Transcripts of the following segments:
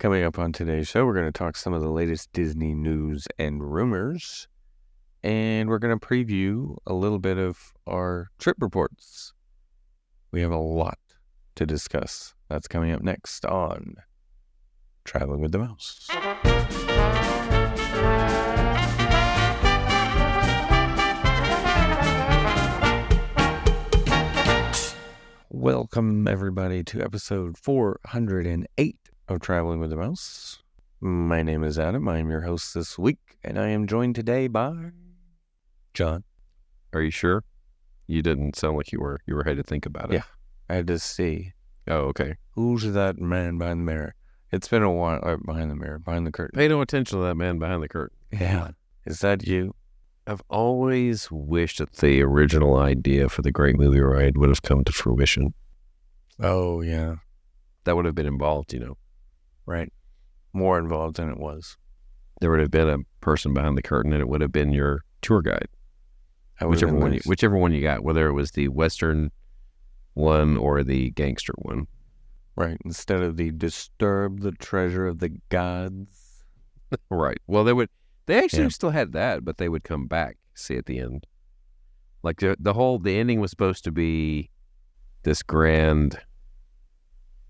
Coming up on today's show, we're going to talk some of the latest Disney news and rumors, and we're going to preview a little bit of our trip reports. We have a lot to discuss. That's coming up next on Traveling with the Mouse. Welcome, everybody, to episode 408 of Traveling with the Mouse. My name is Adam. I am your host this week, and I am joined today by John. Are you sure? You didn't sound like you were. You had to think about it. Yeah, I had to see. Oh, okay. Who's that man behind the mirror? It's been a while. Behind the mirror, behind the curtain. Pay no attention to that man behind the curtain. Yeah. Is that you? I've always wished that the original idea for the Great Movie Ride would have come to fruition. Oh, yeah. That would have been involved, Right. More involved than it was. There would have been a person behind the curtain, and it would have been your tour guide. Whichever one you got, whether it was the Western one or the gangster one. Right. Instead of the disturb the treasure of the gods. Right. Well, they actually still had that, but they would come back, see, at the end. Like the ending was supposed to be this grand,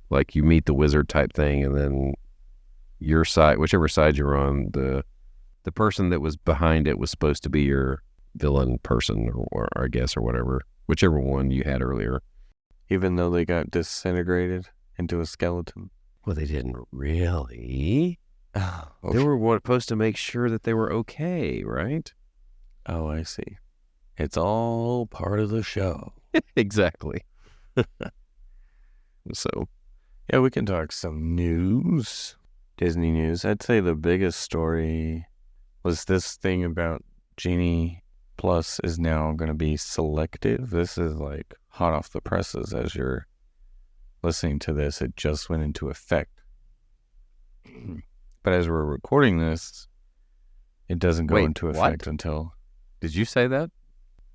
like you meet the wizard type thing, and then your side, whichever side you're on, the person that was behind it was supposed to be your villain person, or I guess, or whatever, whichever one you had earlier. Even though they got disintegrated into a skeleton. Well, they didn't really. Oh, okay. They were supposed to make sure that they were okay, right? Oh, I see. It's all part of the show. Exactly. So, yeah, we can talk some news. Disney news. I'd say the biggest story was this thing about Genie Plus is now going to be selective. This is like hot off the presses as you're listening to this. It just went into effect. But as we're recording this, it doesn't go into effect until... Did you say that?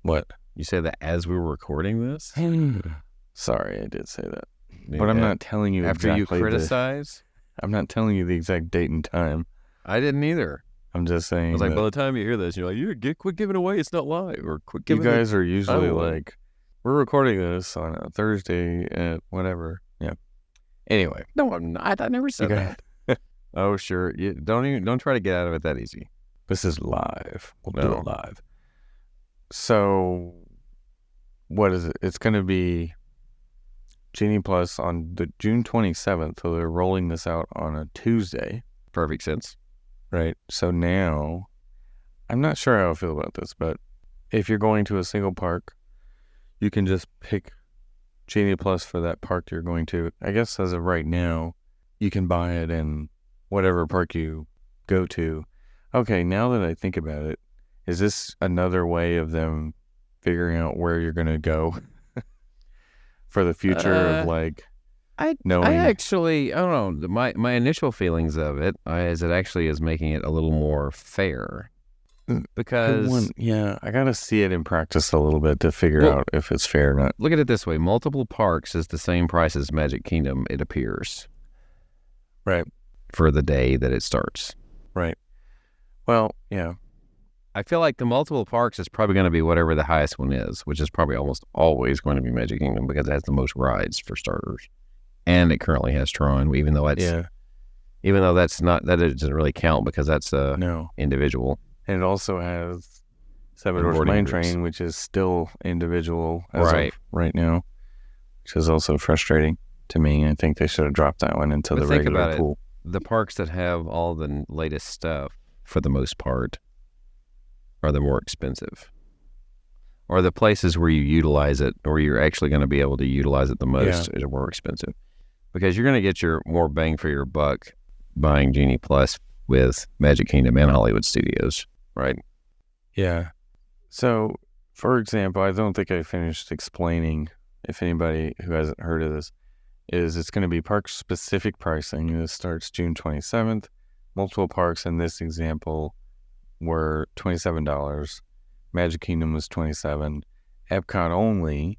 What? You say that as we were recording this? Sorry, I did say that. But I'm not telling you after exactly you criticize? I'm not telling you the exact date and time. I didn't either. I'm just saying. I was like, by the time you hear this, you're like, quit giving away. It's not live. Or quit giving. You guys are usually like, we're recording this on a Thursday at whatever. Yeah. Anyway. No, I'm not. I never said that. Oh, sure. You don't try to get out of it that easy. This is live. We'll do it live. So, what is it? It's going to be Genie Plus on the June 27th. So they're rolling this out on a Tuesday. Perfect sense. Right. So now, I'm not sure how I feel about this, but if you're going to a single park, you can just pick Genie Plus for that park you're going to. I guess as of right now, you can buy it in whatever park you go to. Okay, now that I think about it, is this another way of them figuring out where you're going to go for the future of like knowing? I don't know. My initial feelings of it is it actually is making it a little more fair. Because I got to see it in practice a little bit to figure out if it's fair or not. Look at it this way. Multiple parks is the same price as Magic Kingdom, it appears. Right. For the day that it starts. Right. Well, yeah. I feel like the multiple parks is probably going to be whatever the highest one is, which is probably almost always going to be Magic Kingdom because it has the most rides for starters. And it currently has Tron, even though that doesn't really count because that's individual. And it also has Seven Dwarfs Mine Train, which is still individual as of right now, which is also frustrating to me. I think they should have dropped that one into the regular pool. The parks that have all the latest stuff, for the most part, are the more expensive. Or the places where you utilize it, or you're actually going to be able to utilize it the most, are more expensive. Because you're going to get your more bang for your buck buying Genie Plus with Magic Kingdom and Hollywood Studios, right? Yeah. So, for example, I don't think I finished explaining, if anybody who hasn't heard of this, is it's going to be park-specific pricing. This starts June 27th. Multiple parks in this example were $27. Magic Kingdom was $27. Epcot only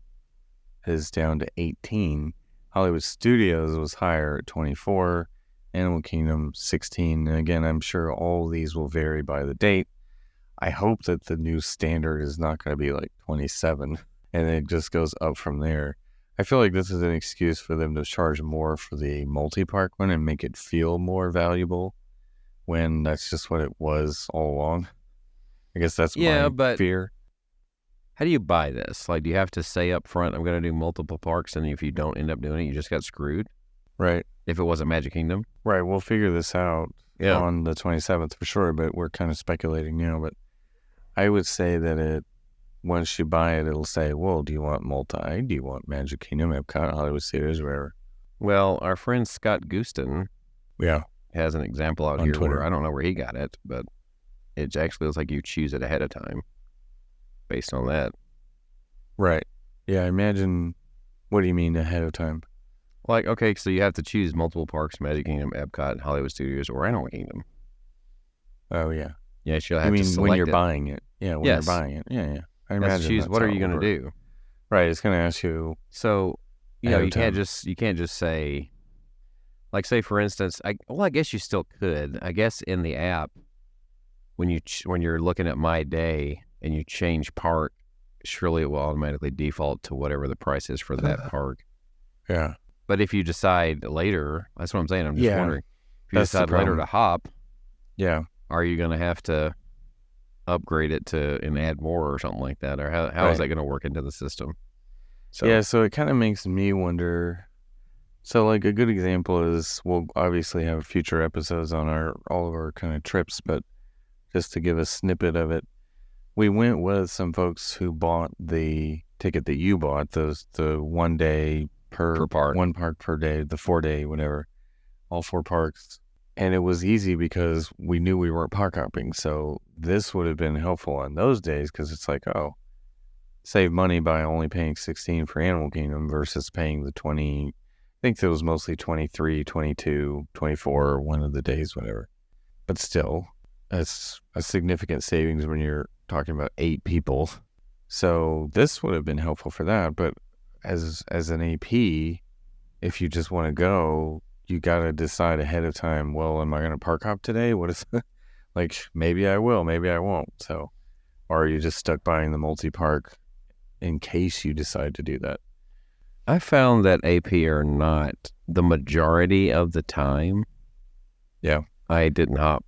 is down to $18. Hollywood Studios was higher at $24. Animal Kingdom 16. And again, I'm sure all of these will vary by the date. I hope that the new standard is not going to be like 27 and it just goes up from there. I feel like this is an excuse for them to charge more for the multi-park one and make it feel more valuable when that's just what it was all along. I guess that's my fear. How do you buy this? Like, do you have to say up front, I'm going to do multiple parks, and if you don't end up doing it, you just got screwed? Right. If it wasn't Magic Kingdom? Right. We'll figure this out on the 27th for sure, but we're kind of speculating now. But I would say that once you buy it, it'll say, well, do you want multi? Do you want Magic Kingdom, Epcot, Hollywood Studios, wherever? Well, our friend Scott Guston has an example out here Twitter. Where I don't know where he got it, but it actually looks like you choose it ahead of time based on that. Right. Yeah, imagine, what do you mean ahead of time? Like, okay, so you have to choose multiple parks, Magic Kingdom, Epcot, Hollywood Studios, or Animal Kingdom. Oh, yeah. Yeah, you'll have to select when you're buying it. Yeah, when you're buying it. Yeah, yeah. I imagine choose what are you going to do. Right, it's going to ask you. So, you can't just say, like, say for instance, I guess you still could. I guess in the app, when you're looking at My Day and you change park, surely it will automatically default to whatever the price is for that park. Yeah. But if you decide later, that's what I'm saying. I'm just wondering, if you decide later to hop, are you going to have to upgrade it and add more or something like that? Or how is that going to work into the system? So it kind of makes me wonder. So like a good example is, we'll obviously have future episodes on all of our kind of trips, but just to give a snippet of it, we went with some folks who bought the ticket that you bought, the 1 day per park, 1 park per day, the 4-day, whatever, all 4 parks. And it was easy because we knew we weren't park hopping. So this would have been helpful on those days because it's like, oh, save money by only paying 16 for Animal Kingdom versus paying the 20. I think it was mostly 23, 22, 24, one of the days, whatever. But still, that's a significant savings when you're talking about 8 people. So this would have been helpful for that. But as an AP, if you just want to go, you got to decide ahead of time, well, am I going to park hop today? What is like, maybe I will, maybe I won't. So, or are you just stuck buying the multi-park in case you decide to do that? I found that AP or not, the majority of the time, I didn't hop.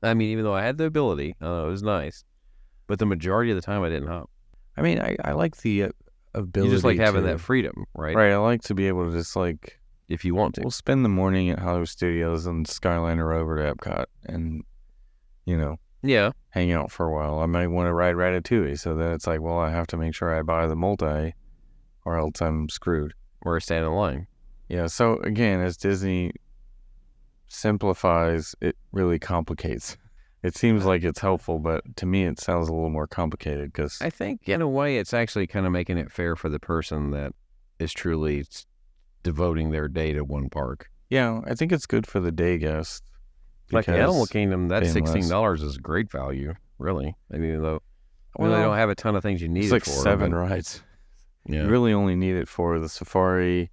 I mean, even though I had the ability, it was nice, but the majority of the time I didn't hop. I mean, I like the ability. You just like having that freedom, right? Right. I like to be able to just like, if you want to. We'll spend the morning at Hollywood Studios and Skyliner over to Epcot and, hang out for a while. I might want to ride Ratatouille. So then it's like, well, I have to make sure I buy the multi or else I'm screwed. Or stand in line. Yeah. So again, as Disney simplifies, it really complicates. It seems like it's helpful, but to me, it sounds a little more complicated because I think in a way it's actually kind of making it fair for the person that is truly devoting their day to one park. Yeah, I think it's good for the day guest. Like Animal Kingdom, that $16 is great value, really. I mean, though, they don't have a ton of things you need it for. It's like 7 rides. Yeah. You really only need it for the safari,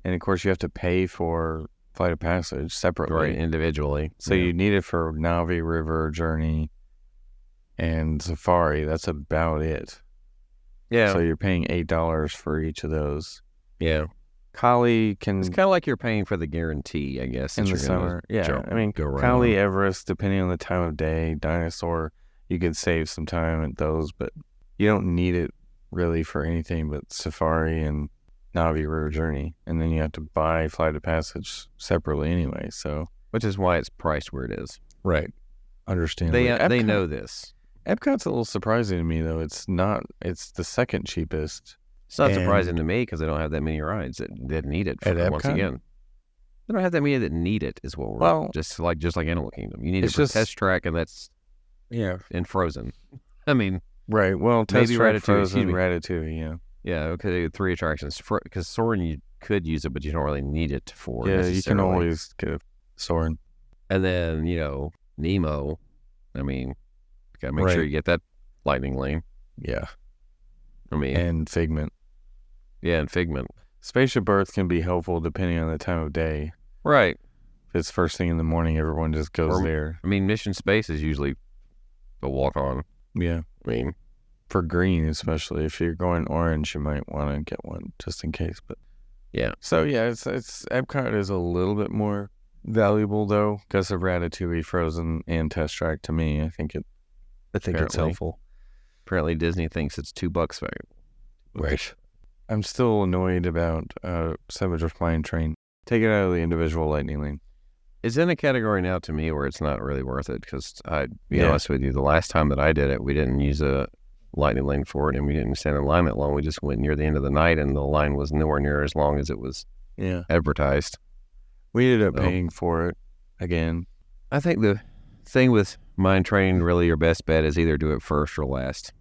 and of course you have to pay for Flight of Passage separately. Right, individually. So you need it for Navi River Journey and Safari. That's about it. Yeah. So you're paying $8 for each of those. Yeah. Kali can... It's kind of like you're paying for the guarantee, I guess. In the summer. Yeah. I mean, Kali, Everest, depending on the time of day, Dinosaur, you can save some time at those, but you don't need it really for anything but Safari and Navi River Journey. And then you have to buy Flight of Passage separately anyway, so... Which is why it's priced where it is. Right. Understandably. They know this. Epcot's a little surprising to me, though. It's the second cheapest. It's not surprising to me because they don't have that many rides that need it. Once again, they don't have that many that need it. Is what we're just like Animal Kingdom. You need it for Test Track, and that's in Frozen. I mean, right. Well, Test Track, Frozen, Ratatouille. Yeah. Okay. 3 attractions because Soarin' you could use it, but you don't really need it for. Yeah, you can always get a Soarin'. And then Nemo. I mean, gotta make sure you get that lightning lane. Yeah. I mean, and Figment. Yeah, and Figment. Spaceship Earth can be helpful depending on the time of day. Right. If it's first thing in the morning, everyone just goes there. I mean, Mission Space is usually a walk-on. Yeah. I mean, for green, especially if you're going orange, you might want to get one just in case. But yeah. So yeah, it's Epcot is a little bit more valuable though because of Ratatouille, Frozen, and Test Track. To me, I think it's helpful. Apparently, Disney thinks it's $2 valuable. Right. I'm still annoyed about Savage Flying Train. Take it out of the individual Lightning Lane. It's in a category now to me where it's not really worth it because be honest with you, the last time that I did it, we didn't use a Lightning Lane for it and we didn't stand in line that long. We just went near the end of the night and the line was nowhere near as long as it was advertised. We ended up paying for it again. I think the thing with Mine Train, really your best bet is either do it first or last.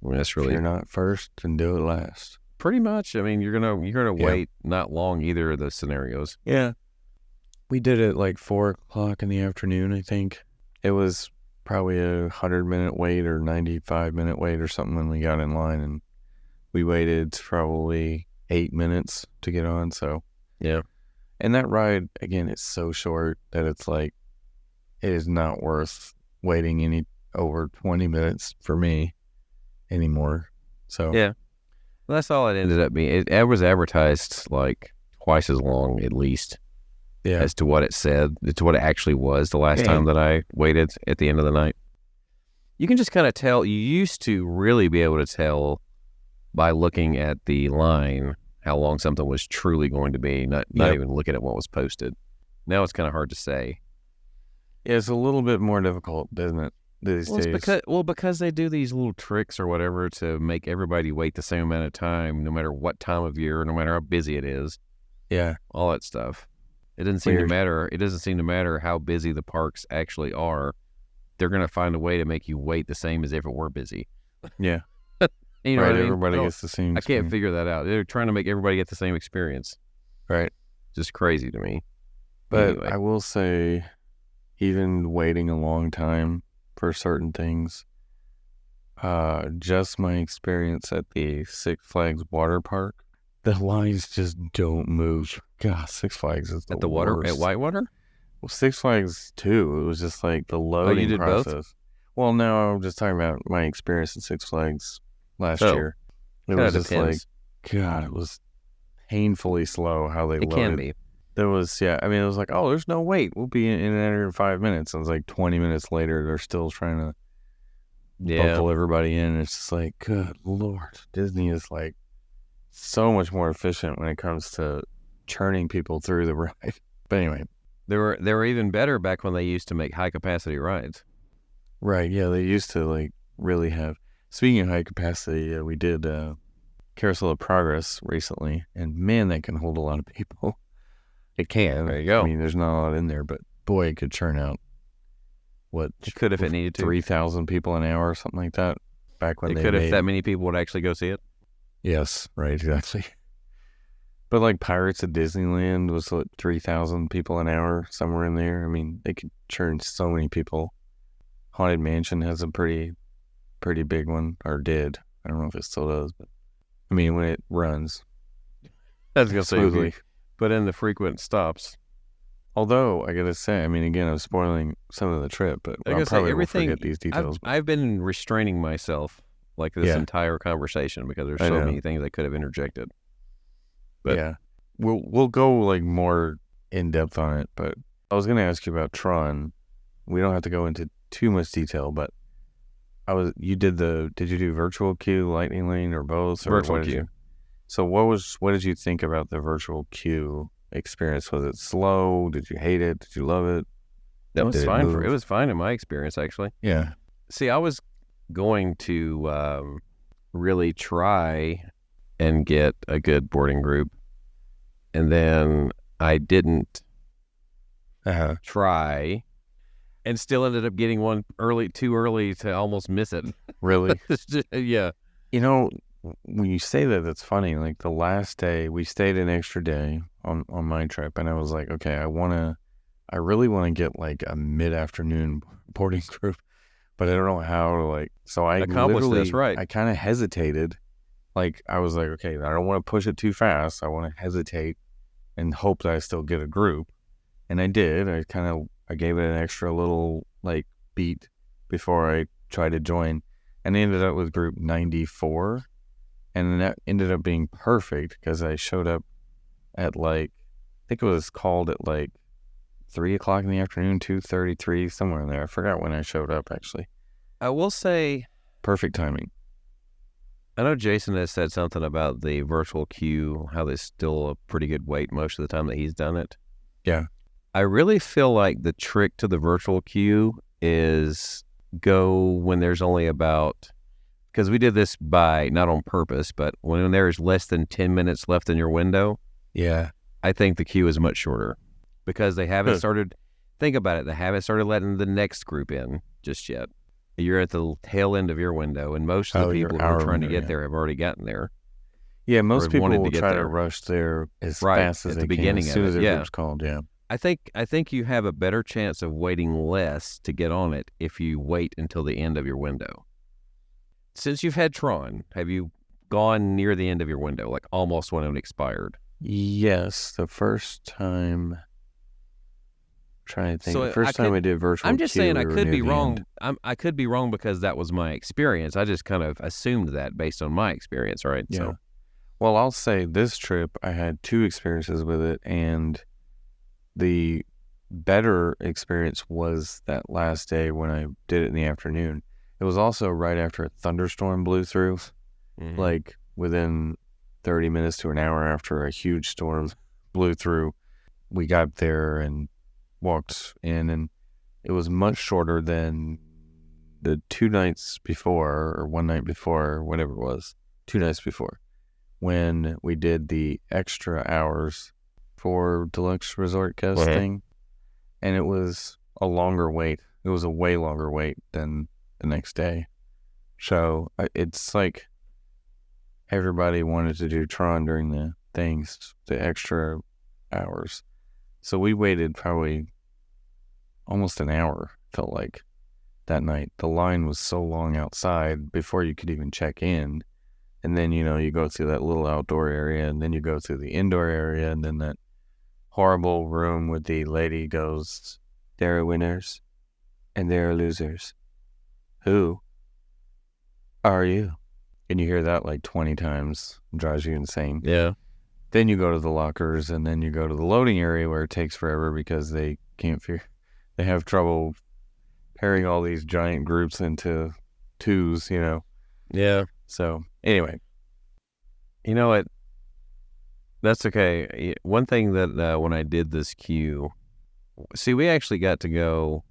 I mean, that's really, if you're not first, then do it last. Pretty much. I mean, you're gonna wait not long either of those scenarios. Yeah. We did it like 4:00 in the afternoon, I think. It was probably a 100-minute wait or 95-minute wait or something when we got in line, and we waited probably 8 minutes to get on. So yeah. And that ride, again, is so short that it's like, it is not worth waiting any over 20 minutes for me anymore. So yeah. Well, that's all it ended up being. It was advertised like twice as long at least. Yeah. As to what it said, to what it actually was the last time that I waited at the end of the night. You can just kind of tell. You used to really be able to tell by looking at the line how long something was truly going to be, not even looking at what was posted. Now it's kind of hard to say. Yeah, it's a little bit more difficult, doesn't it, these days? Because they do these little tricks or whatever to make everybody wait the same amount of time, no matter what time of year, no matter how busy it is. Yeah. All that stuff. It doesn't seem to matter. It doesn't seem to matter how busy the parks actually are. They're going to find a way to make you wait the same as if it were busy. Yeah. You know right. What I mean? Everybody gets the same. I can't figure that out. They're trying to make everybody get the same experience. Right. Just crazy to me. But anyway. I will say, even waiting a long time for certain things, just my experience at the Six Flags water park, the lines just don't move. God, Six Flags is at the water worst. At Whitewater. Well, Six Flags too. It was just like the loading you did process. Both? Well, no, I'm just talking about my experience at Six Flags last year. It was just depends. like, God, it was painfully slow how they loaded. It can be. There was, I mean, it was like, oh, there's no wait. We'll be in and out in 5 minutes. And it was like 20 minutes later, they're still trying to buckle everybody in. It's just like, good Lord. Disney is like so much more efficient when it comes to churning people through the ride. But anyway. They were even better back when they used to make high capacity rides. Right, yeah, they used to like really have. Speaking of high capacity, we did Carousel of Progress recently, and man, that can hold a lot of people. It can. There you go. I mean, there's not a lot in there, but boy, it could churn out what it could if it needed to 3,000 people an hour or something like that. Back when it could if that many people would actually go see it. Yes, right, exactly. But like Pirates at Disneyland was what, 3,000 people an hour, somewhere in there. I mean, they could churn so many people. Haunted Mansion has a pretty big one, or did. I don't know if it still does, but I mean, when it runs, that's gonna smoothly. But in the frequent stops. Although I gotta say, I mean, again, I'm spoiling some of the trip, but I probably will forget these details. I've been restraining myself like this entire conversation because there's so many things I could have interjected. But yeah, we'll go like more in depth on it. But I was gonna ask you about Tron. We don't have to go into too much detail, but did you do virtual queue, Lightning Lane, or both? Or virtual queue. So what did you think about the virtual queue experience? Was it slow? Did you hate it? Did you love it? That was fine. It was fine in my experience, actually. Yeah. See, I was going to really try and get a good boarding group, and then I didn't try, and still ended up getting one too early to almost miss it. Really? Yeah. You know, when you say that, that's funny. Like the last day, we stayed an extra day on my trip, and I was like, okay, I really want to get like a mid-afternoon boarding group, but I don't know how to like. So I accomplish this, right? I kind of hesitated. Like I was like, okay, I don't want to push it too fast. I want to hesitate and hope that I still get a group. And I did. I gave it an extra little like beat before I tried to join, and I ended up with group 94, and that ended up being perfect because I showed up at like, I think it was called at like 3 o'clock in the afternoon, 2:33, somewhere in there. I forgot when I showed up actually. I will say, Perfect timing. I know Jason has said something about the virtual queue, how there's still a pretty good wait most of the time that he's done it. Yeah. I really feel like the trick to the virtual queue is go when there's only about, because we did this by, not on purpose, but when there is less than 10 minutes left in your window, Yeah. I think the queue is much shorter because they haven't started, think about it, they haven't started letting the next group in just yet. You're at the tail end of your window, and most of the people who are trying to get there have already gotten there. Yeah, most people will try to rush there as fast as at they the beginning can, as soon as of it. their group's called, yeah. I think you have a better chance of waiting less to get on it if you wait until the end of your window. Since you've had Tron, have you gone near the end of your window, like almost when it expired? Yes, the first time. Trying to think. So the first time we did virtual. I'm just queue, saying I we could were be near the wrong. end. I could be wrong because that was my experience. I just kind of assumed that based on my experience, right? Yeah. So, well, I'll say this trip I had 2 experiences with it, and the better experience was that last day when I did it in the afternoon. It was also right after a thunderstorm blew through, like within 30 minutes to an hour after a huge storm blew through. We got there and walked in, and it was much shorter than the 2 nights before, or 1 night before, whatever it was, 2 nights before, when we did the extra hours for deluxe resort guest thing. And it was a longer wait. It was a way longer wait than the next day. So it's like everybody wanted to do Tron during the things, the extra hours. So we waited probably almost an hour, felt like, that night. The line was so long outside before you could even check in. And then, you go through that little outdoor area, and then you go through the indoor area, and then that horrible room where the lady goes, "There are winners and there are losers. Who are you?" And you hear that like 20 times. It drives you insane. Yeah. Then you go to the lockers, and then you go to the loading area where it takes forever because they can't figure. They have trouble pairing all these giant groups into twos, Yeah. So anyway, you know what? That's okay. One thing that when I did this queue, see, we actually got to go.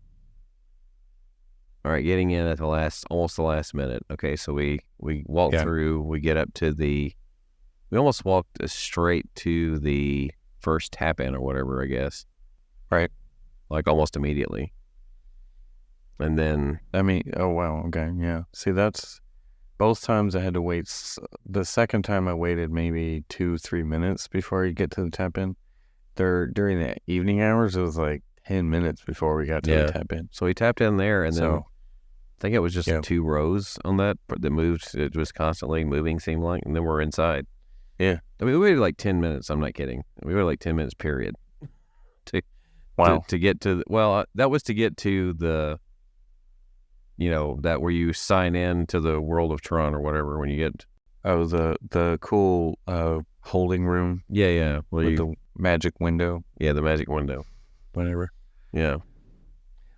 All right, getting in at almost the last minute. Okay, so we walk through. We get up to we almost walked straight to the first tap in or whatever, I guess. Right. Like almost immediately. And then, oh wow, okay, yeah. See, that's both times I had to wait. The second time I waited maybe 2-3 minutes before you get to the tap in. During the evening hours, it was like 10 minutes before we got to the tap in. So we tapped in there, and then I think it was just 2 rows on that moved. It was constantly moving, seemed like, and then we're inside. Yeah. We waited like 10 minutes. I'm not kidding. We waited like 10 minutes, period. To get to, that was to get to the, that where you sign in to the World of Tron or whatever when you get. Oh, the cool holding room. Yeah. With the magic window. Yeah, the magic window. Whatever. Yeah.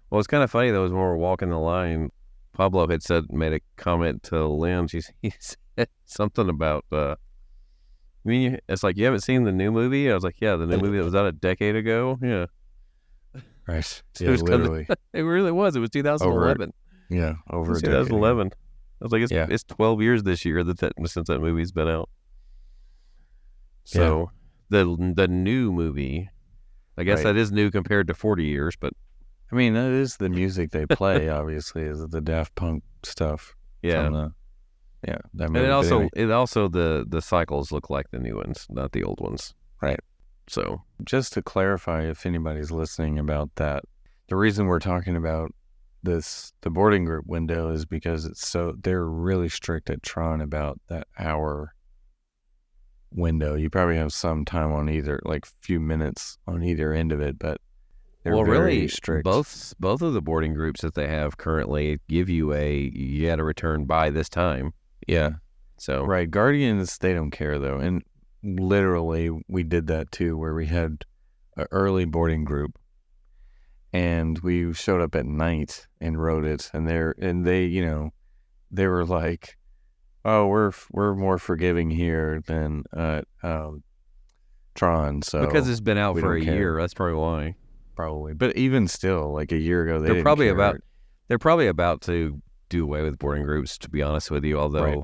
Well, it's kind of funny, though, is when we're walking the line, Pablo had made a comment to Lynn. He said something about, it's like, you haven't seen the new movie? I was like, yeah, the new movie that was out a decade ago? Yeah. Right. Yeah, literally. It really was. It was 2011. Over a decade. 2011. I was like, it's 12 years this year since that movie's been out. So the new movie, I guess that is new compared to 40 years, but that is the music they play. Obviously, is the Daft Punk stuff. Yeah, that movie. And it also the cycles look like the new ones, not the old ones. Right. So just to clarify, if anybody's listening about that, the reason we're talking about the boarding group window is because they're really strict at Tron about that hour window. You probably have some time on either, like few minutes on either end of it, but They're Well, very really, strict. both of the boarding groups that they have currently give you you got to return by this time. Yeah. So Right. Guardians, they don't care though. And literally we did that too, where we had an early boarding group and we showed up at night and rode it. And they, they were like, oh, we're more forgiving here than Tron. So because it's been out we for don't a care. year, that's probably why. Probably. But even still, like a year ago, They're probably about to do away with boarding groups, to be honest with you, although Right.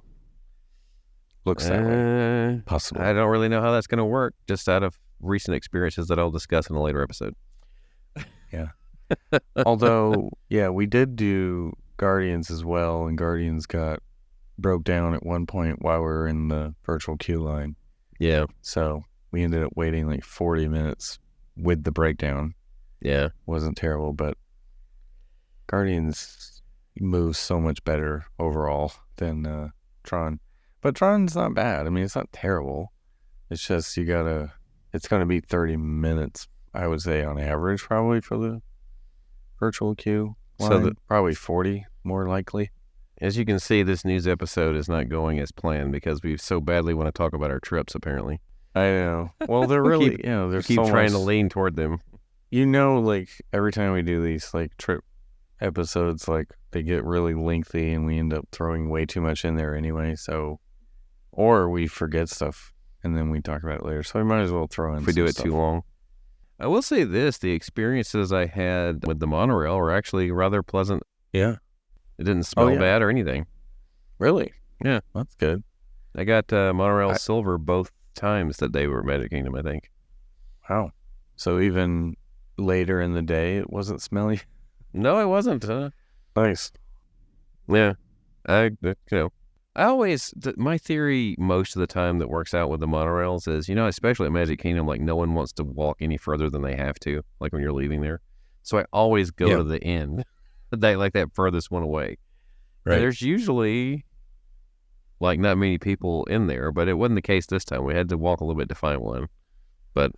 Looks that way. Possible. I don't really know how that's going to work, just out of recent experiences that I'll discuss in a later episode. Yeah. Although, yeah, we did do Guardians as well, and Guardians broke down at one point while we were in the virtual queue line. Yeah. So we ended up waiting like 40 minutes with the breakdown. Yeah. Wasn't terrible, but Guardians moves so much better overall than Tron. But Tron's not bad. I mean, it's not terrible. It's just it's going to be 30 minutes, I would say, on average, probably for the virtual queue line. So probably 40, more likely. As you can see, this news episode is not going as planned because we so badly want to talk about our trips, apparently. I know. Well, they're really, we keep trying to lean toward them. Like every time we do these like trip episodes, like they get really lengthy and we end up throwing way too much in there anyway. So, or we forget stuff and then we talk about it later. So we might as well throw in if we do it stuff. Too long. I will say this, the experiences I had with the monorail were actually rather pleasant. Yeah. It didn't smell bad or anything. Really? Yeah. That's good. I got monorail silver both times that they were Magic Kingdom, I think. Wow. So even later in the day, it wasn't smelly? No, it wasn't. Nice. Yeah. My theory most of the time that works out with the monorails is, especially at Magic Kingdom, like no one wants to walk any further than they have to, like when you're leaving there. So I always go to the end, that furthest one away. Right. And there's usually like not many people in there, but it wasn't the case this time. We had to walk a little bit to find one. But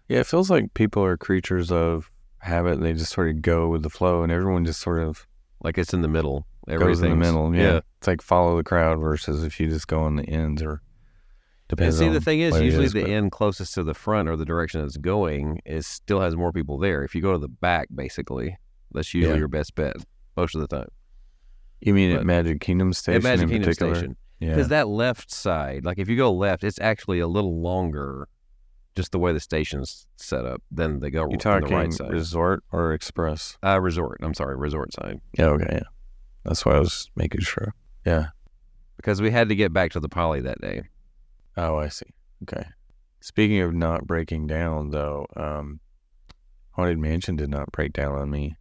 yeah, it feels like people are creatures of habit and they just sort of go with the flow and everyone just sort of like it's in the middle. Goes in the middle, yeah. It's like follow the crowd versus if you just go on the ends or depends. And see, the thing is, usually the end closest to the front or the direction it's going still has more people there. If you go to the back, basically, that's usually your best bet most of the time. You mean at Magic Kingdom Station? At Magic Kingdom Station. Yeah. Because that left side, like if you go left, it's actually a little longer, just the way the station's set up, than they go on the right side. Resort or Express? Resort. I'm sorry, resort side. Yeah, okay, yeah. That's why I was making sure. Yeah. Because we had to get back to the Poly that day. Oh, I see. Okay. Speaking of not breaking down, though, Haunted Mansion did not break down on me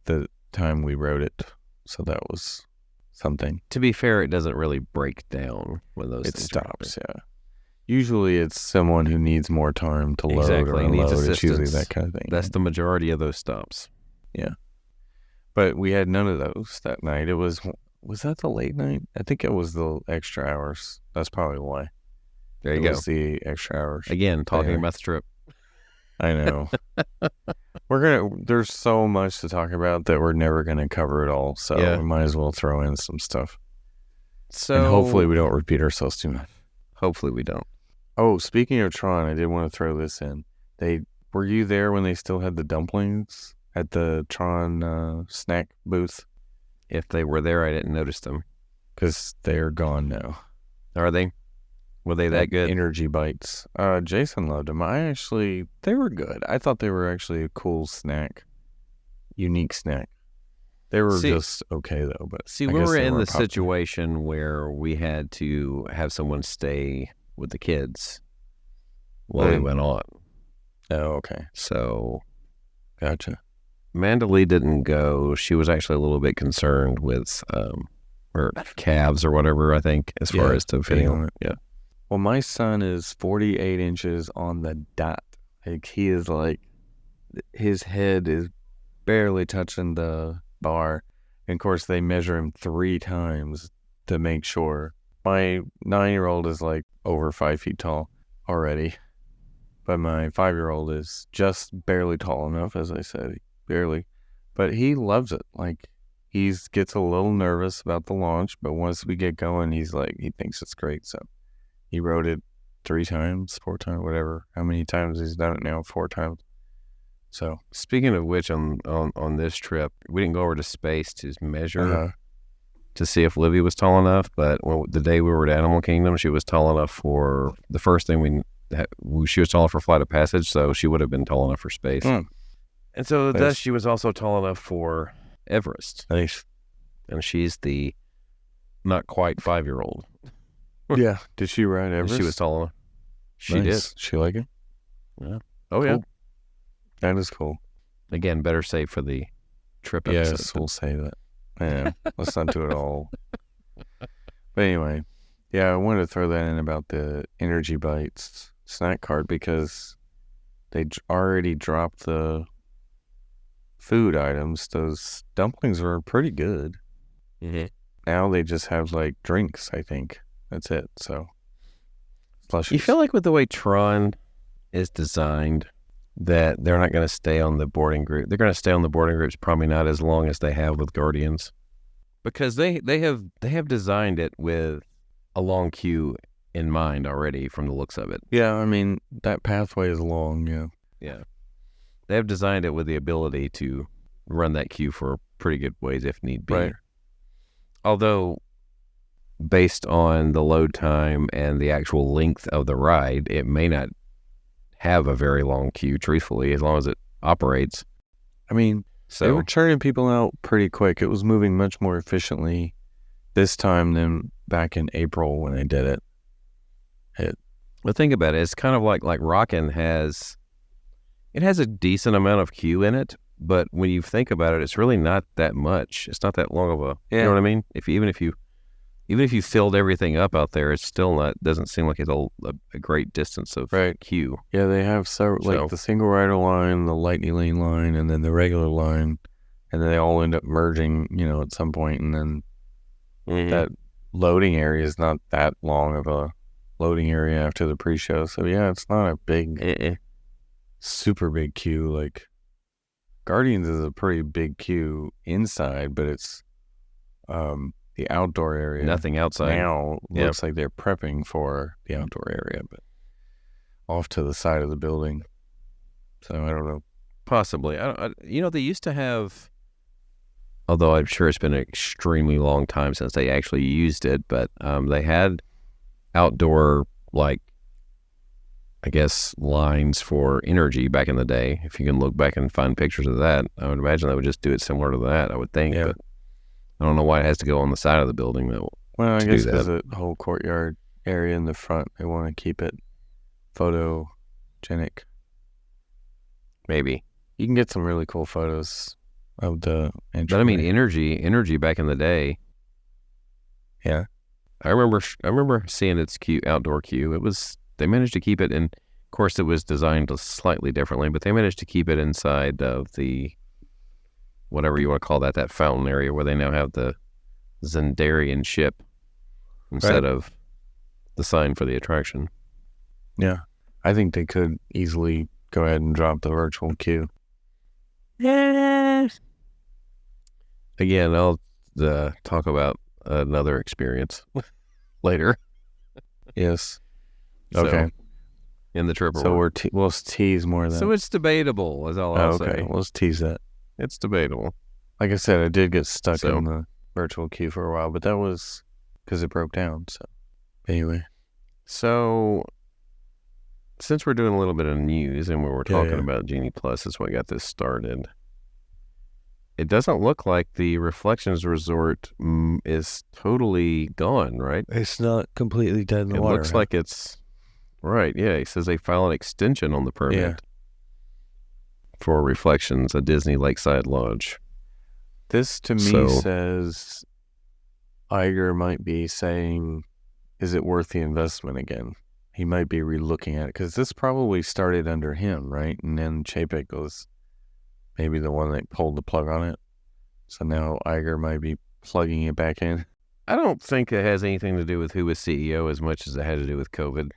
the time we rode it. So that was something. To be fair, it doesn't really break down when those things stops, yeah. Usually it's someone who needs more time to load or unload. Needs assistance. It's usually that kind of thing. That's the majority of those stops. Yeah. But we had none of those that night. Was that the late night? I think it was the extra hours. That's probably why. There you go. It was the extra hours. Again, talking about the trip. I know. There's so much to talk about that we're never going to cover it all. So we might as well throw in some stuff. And hopefully we don't repeat ourselves too much. Hopefully we don't. Oh, speaking of Tron, I did want to throw this in. Were you there when they still had the dumplings at the Tron snack booth? If they were there, I didn't notice them. Because they're gone now. Are they? Were they that good? Energy bites. Jason loved them. They were good. I thought they were actually a cool snack. Unique snack. They were just okay, though. But we were in the situation where we had to have someone stay with the kids while we went on. Oh, okay. So, gotcha. Mandalee didn't go. She was actually a little bit concerned with her calves or whatever, I think, as far as to fitting on it. Yeah. Well, my son is 48 inches on the dot. Like, he is like, his head is barely touching the bar. And of course, they measure him 3 times to make sure. My 9-year-old is like over 5 feet tall already. But my 5-year-old is just barely tall enough, as I said, barely. But he loves it. Like, he gets a little nervous about the launch, but once we get going, he thinks it's great. So he rode it 3 times, 4 times, whatever. How many times he's done it now? 4 times. So speaking of which, on this trip, we didn't go over to space to measure to see if Livy was tall enough. But the day we were at Animal Kingdom, she was tall enough for the first thing she was tall enough for Flight of Passage, so she would have been tall enough for space. And so thus she was also tall enough for Everest. Nice. And she's the not quite 5-year-old. Yeah. Did she ride Everest? She was tall enough. She did. She like it? Yeah. Oh, cool. yeah. That is cool. Again, better save for the trip episode. Yes, we'll save it. Yeah, let's not do it all. But anyway, yeah, I wanted to throw that in about the Energy Bites snack cart because they already dropped the food items. Those dumplings were pretty good. Mm-hmm. Now they just have like drinks, I think. That's it. So, slushies. You feel like with the way Tron is designed, that they're not going to stay on the boarding group. They're going to stay on the boarding groups probably not as long as they have with Guardians, because they have designed it with a long queue in mind already from the looks of it. Yeah, I mean that pathway is long. Yeah. They have designed it with the ability to run that queue for pretty good ways if need be. Right. Although, based on the load time and the actual length of the ride, it may not have a very long queue, truthfully, as long as it operates. I mean, they were churning people out pretty quick. It was moving much more efficiently this time than back in April when they did it. But think about it. It's kind of like Rockin' has a decent amount of queue in it, but when you think about it, it's really not that much. It's not that long of a, you know what I mean? Even if you filled everything up out there, it's still doesn't seem like it's a great distance of queue. Yeah, they have like the single rider line, the Lightning Lane line, and then the regular line, and then they all end up merging, at some point, and then that loading area is not that long of a loading area after the pre-show. So yeah, it's not a big, super big queue. Like Guardians is a pretty big queue inside, but it's the outdoor area. Nothing outside. Now looks like they're prepping for the outdoor area, but off to the side of the building. So I don't know. Possibly. They used to have, although I'm sure it's been an extremely long time since they actually used it, but they had outdoor, lines for energy back in the day. If you can look back and find pictures of that, I would imagine they would just do it similar to that, I would think. Yeah. But I don't know why it has to go on the side of the building, though. Well, I guess because the whole courtyard area in the front, they want to keep it photogenic. Maybe. You can get some really cool photos of the entryway. But I mean, energy back in the day. Yeah. I remember seeing its outdoor queue. They managed to keep it in. Of course, it was designed slightly differently, but they managed to keep it inside of the, whatever you want to call that fountain area where they now have the Zendarian ship instead of the sign for the attraction. Yeah. I think they could easily go ahead and drop the virtual queue. Yes. Again, I'll talk about another experience later. Yes. So, okay. In the trip. So we'll tease more of that. So it's debatable, is all I'll say. Okay, let's tease that. It's debatable. Like I said, I did get stuck in the virtual queue for a while, but that was because it broke down. So anyway. So since we're doing a little bit of news and we were talking about Genie Plus, that's what got this started. It doesn't look like the Reflections Resort is totally gone, right? It's not completely dead in the water. It looks like it's... Right, yeah. He says they filed an extension on the permit for Reflections, a Disney Lakeside Lodge. This, to me, says Iger might be saying, is it worth the investment again? He might be relooking at it, because this probably started under him, right? And then Chapek was maybe the one that pulled the plug on it. So now Iger might be plugging it back in. I don't think it has anything to do with who was CEO as much as it had to do with COVID.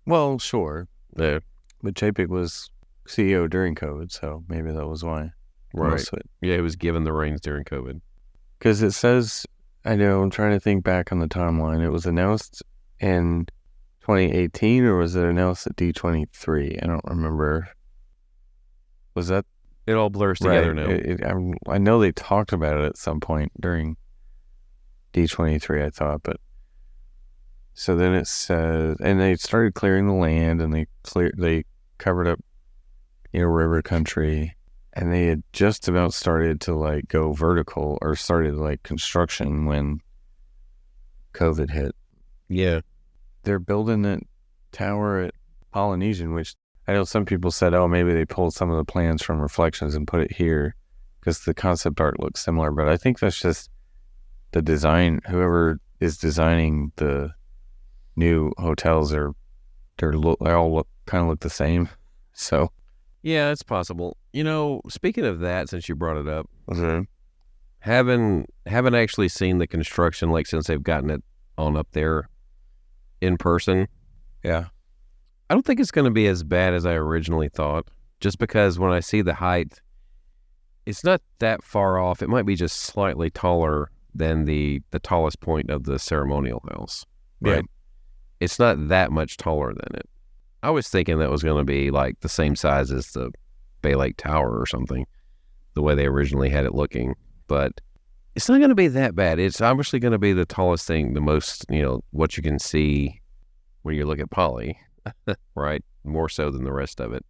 Well, sure. Yeah. But Chapek was CEO during COVID, so maybe that was why. Right. Most of it. Yeah, he was given the reins during COVID. Because it says, I know, I'm trying to think back on the timeline. It was announced in 2018, or was it announced at D23? I don't remember. Was that? It all blurs together now. I know they talked about it at some point during D23, I thought, but so then it says, and they started clearing the land, and they covered up, river country, and they had just about started to like go vertical or started like construction when COVID hit. Yeah. They're building that tower at Polynesian, which I know some people said, oh, maybe they pulled some of the plans from Reflections and put it here because the concept art looks similar. But I think that's just the design. Whoever is designing the new hotels they all kind of look the same. So yeah, it's possible. Speaking of that, since you brought it up, mm-hmm. haven't actually seen the construction like since they've gotten it on up there in person. Yeah. I don't think it's going to be as bad as I originally thought, just because when I see the height, it's not that far off. It might be just slightly taller than the tallest point of the ceremonial house. Right? Yeah. It's not that much taller than it. I was thinking that was going to be like the same size as the Bay Lake Tower or something, the way they originally had it looking. But it's not going to be that bad. It's obviously going to be the tallest thing, the most, what you can see when you look at Poly. Right, more so than the rest of it.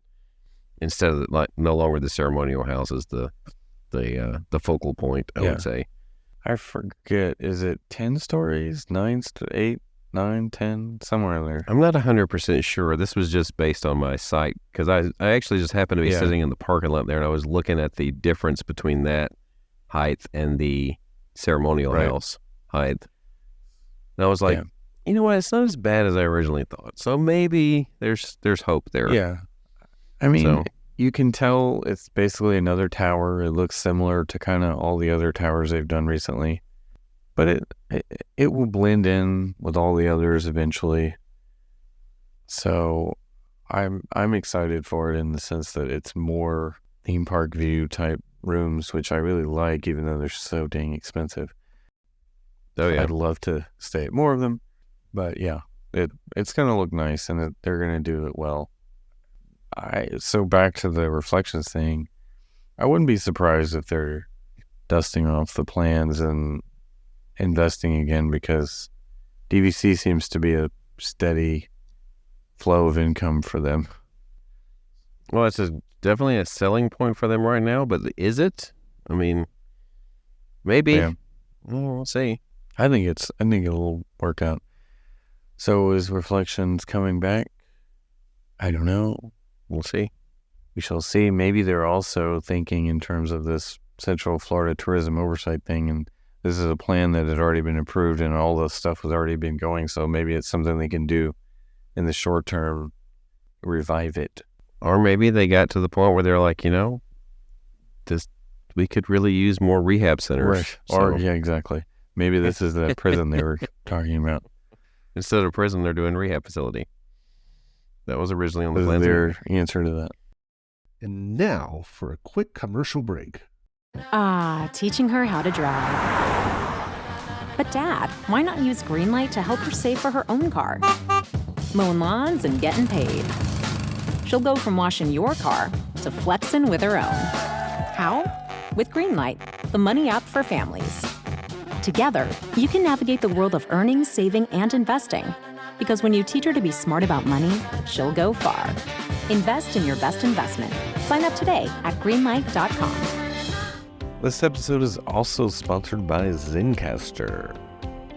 Instead of like no longer the ceremonial house is the focal point. I would say. I forget. Is it 10 stories? 8, 9, 10, somewhere in there. I'm not 100% sure. This was just based on my site because I actually just happened to be sitting in the parking lot there, and I was looking at the difference between that height and the ceremonial house height. And I was like. You know what? It's not as bad as I originally thought. So maybe there's hope there. Yeah. I mean, you can tell it's basically another tower. It looks similar to kind of all the other towers they've done recently. But it will blend in with all the others eventually. So I'm excited for it in the sense that it's more theme park view type rooms, which I really like, even though they're so dang expensive. Oh yeah. I'd love to stay at more of them. But yeah, it's going to look nice, and they're going to do it well. So back to the Reflections thing, I wouldn't be surprised if they're dusting off the plans and investing again, because DVC seems to be a steady flow of income for them. Well, it's definitely a selling point for them right now, but is it? I mean, maybe. Yeah. Well, we'll see. I think it'll work out. So is Reflections coming back? I don't know. We'll see. We shall see. Maybe they're also thinking in terms of this Central Florida Tourism Oversight thing, and this is a plan that had already been approved and all the stuff has already been going, so maybe it's something they can do in the short term, revive it. Or maybe they got to the point where they're like, we could really use more rehab centers. Right. So. Yeah, exactly. Maybe this is the prison they were talking about. Instead of prison, they're doing rehab facility. That was originally on the plan. Their answer to that. And now for a quick commercial break. Teaching her how to drive. But Dad, why not use Greenlight to help her save for her own car? Mowing lawns and getting paid. She'll go from washing your car to flexing with her own. How? With Greenlight, the money app for families. Together, you can navigate the world of earning, saving, and investing. Because when you teach her to be smart about money, she'll go far. Invest in your best investment. Sign up today at greenlight.com. This episode is also sponsored by Zencastr.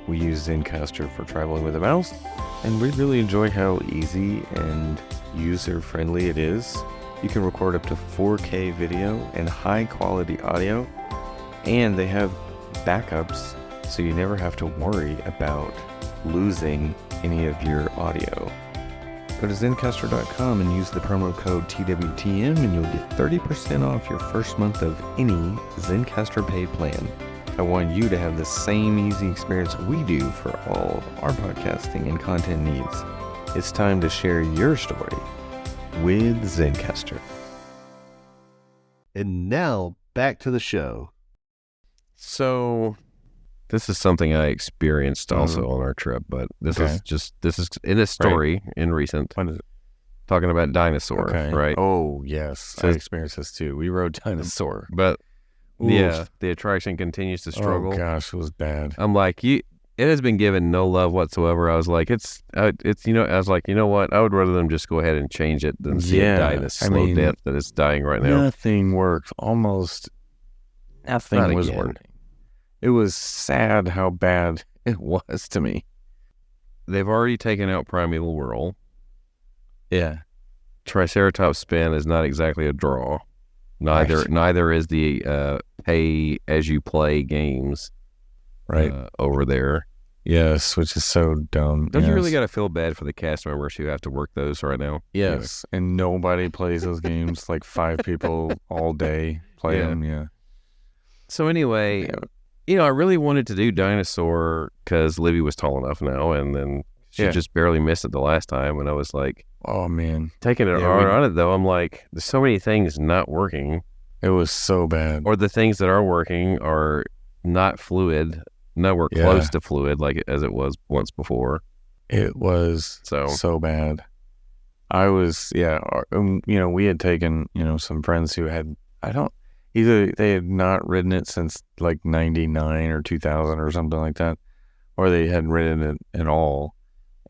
We use Zencastr for traveling with a mouse, and we really enjoy how easy and user-friendly it is. You can record up to 4K video and high-quality audio, and they have backups, so you never have to worry about losing any of your audio. Go to Zencastr.com and use the promo code TWTM, and you'll get 30% off your first month of any Zencastr paid plan. I want you to have the same easy experience we do for all of our podcasting and content needs. It's time to share your story with Zencastr. And now back to the show. So this is something I experienced also on our trip, but this is in a story in recent. When is it? Talking about Dinosaur, right? Oh, yes. I experienced this too. We rode Dinosaur. But Oof. yeah, the attraction continues to struggle. Oh, gosh, it was bad. I'm like, it has been given no love whatsoever. I was like, I was like, you know what? I would rather them just go ahead and change it than see it die this slow death that it's dying right now. Nothing worked. Almost nothing was working. It was sad how bad it was to me. They've already taken out Primeval Whirl. Yeah. Triceratops Spin is not exactly a draw. Neither is the pay as you play games over there. Yes, which is so dumb. Don't you really got to feel bad for the cast members who have to work those right now? Yes, anyway. And nobody plays those games. Like 5 people all day play them. Yeah. So anyway, I really wanted to do Dinosaur because Libby was tall enough now, and then she just barely missed it the last time, and I was like, oh man, taking it hard on it though. I'm like, there's so many things not working. It was so bad. Or the things that are working are not fluid, nowhere close to fluid like as it was once before. It was so bad. I was, we had taken, some friends who had, either they had not ridden it since like 99 or 2000 or something like that, or they hadn't ridden it at all.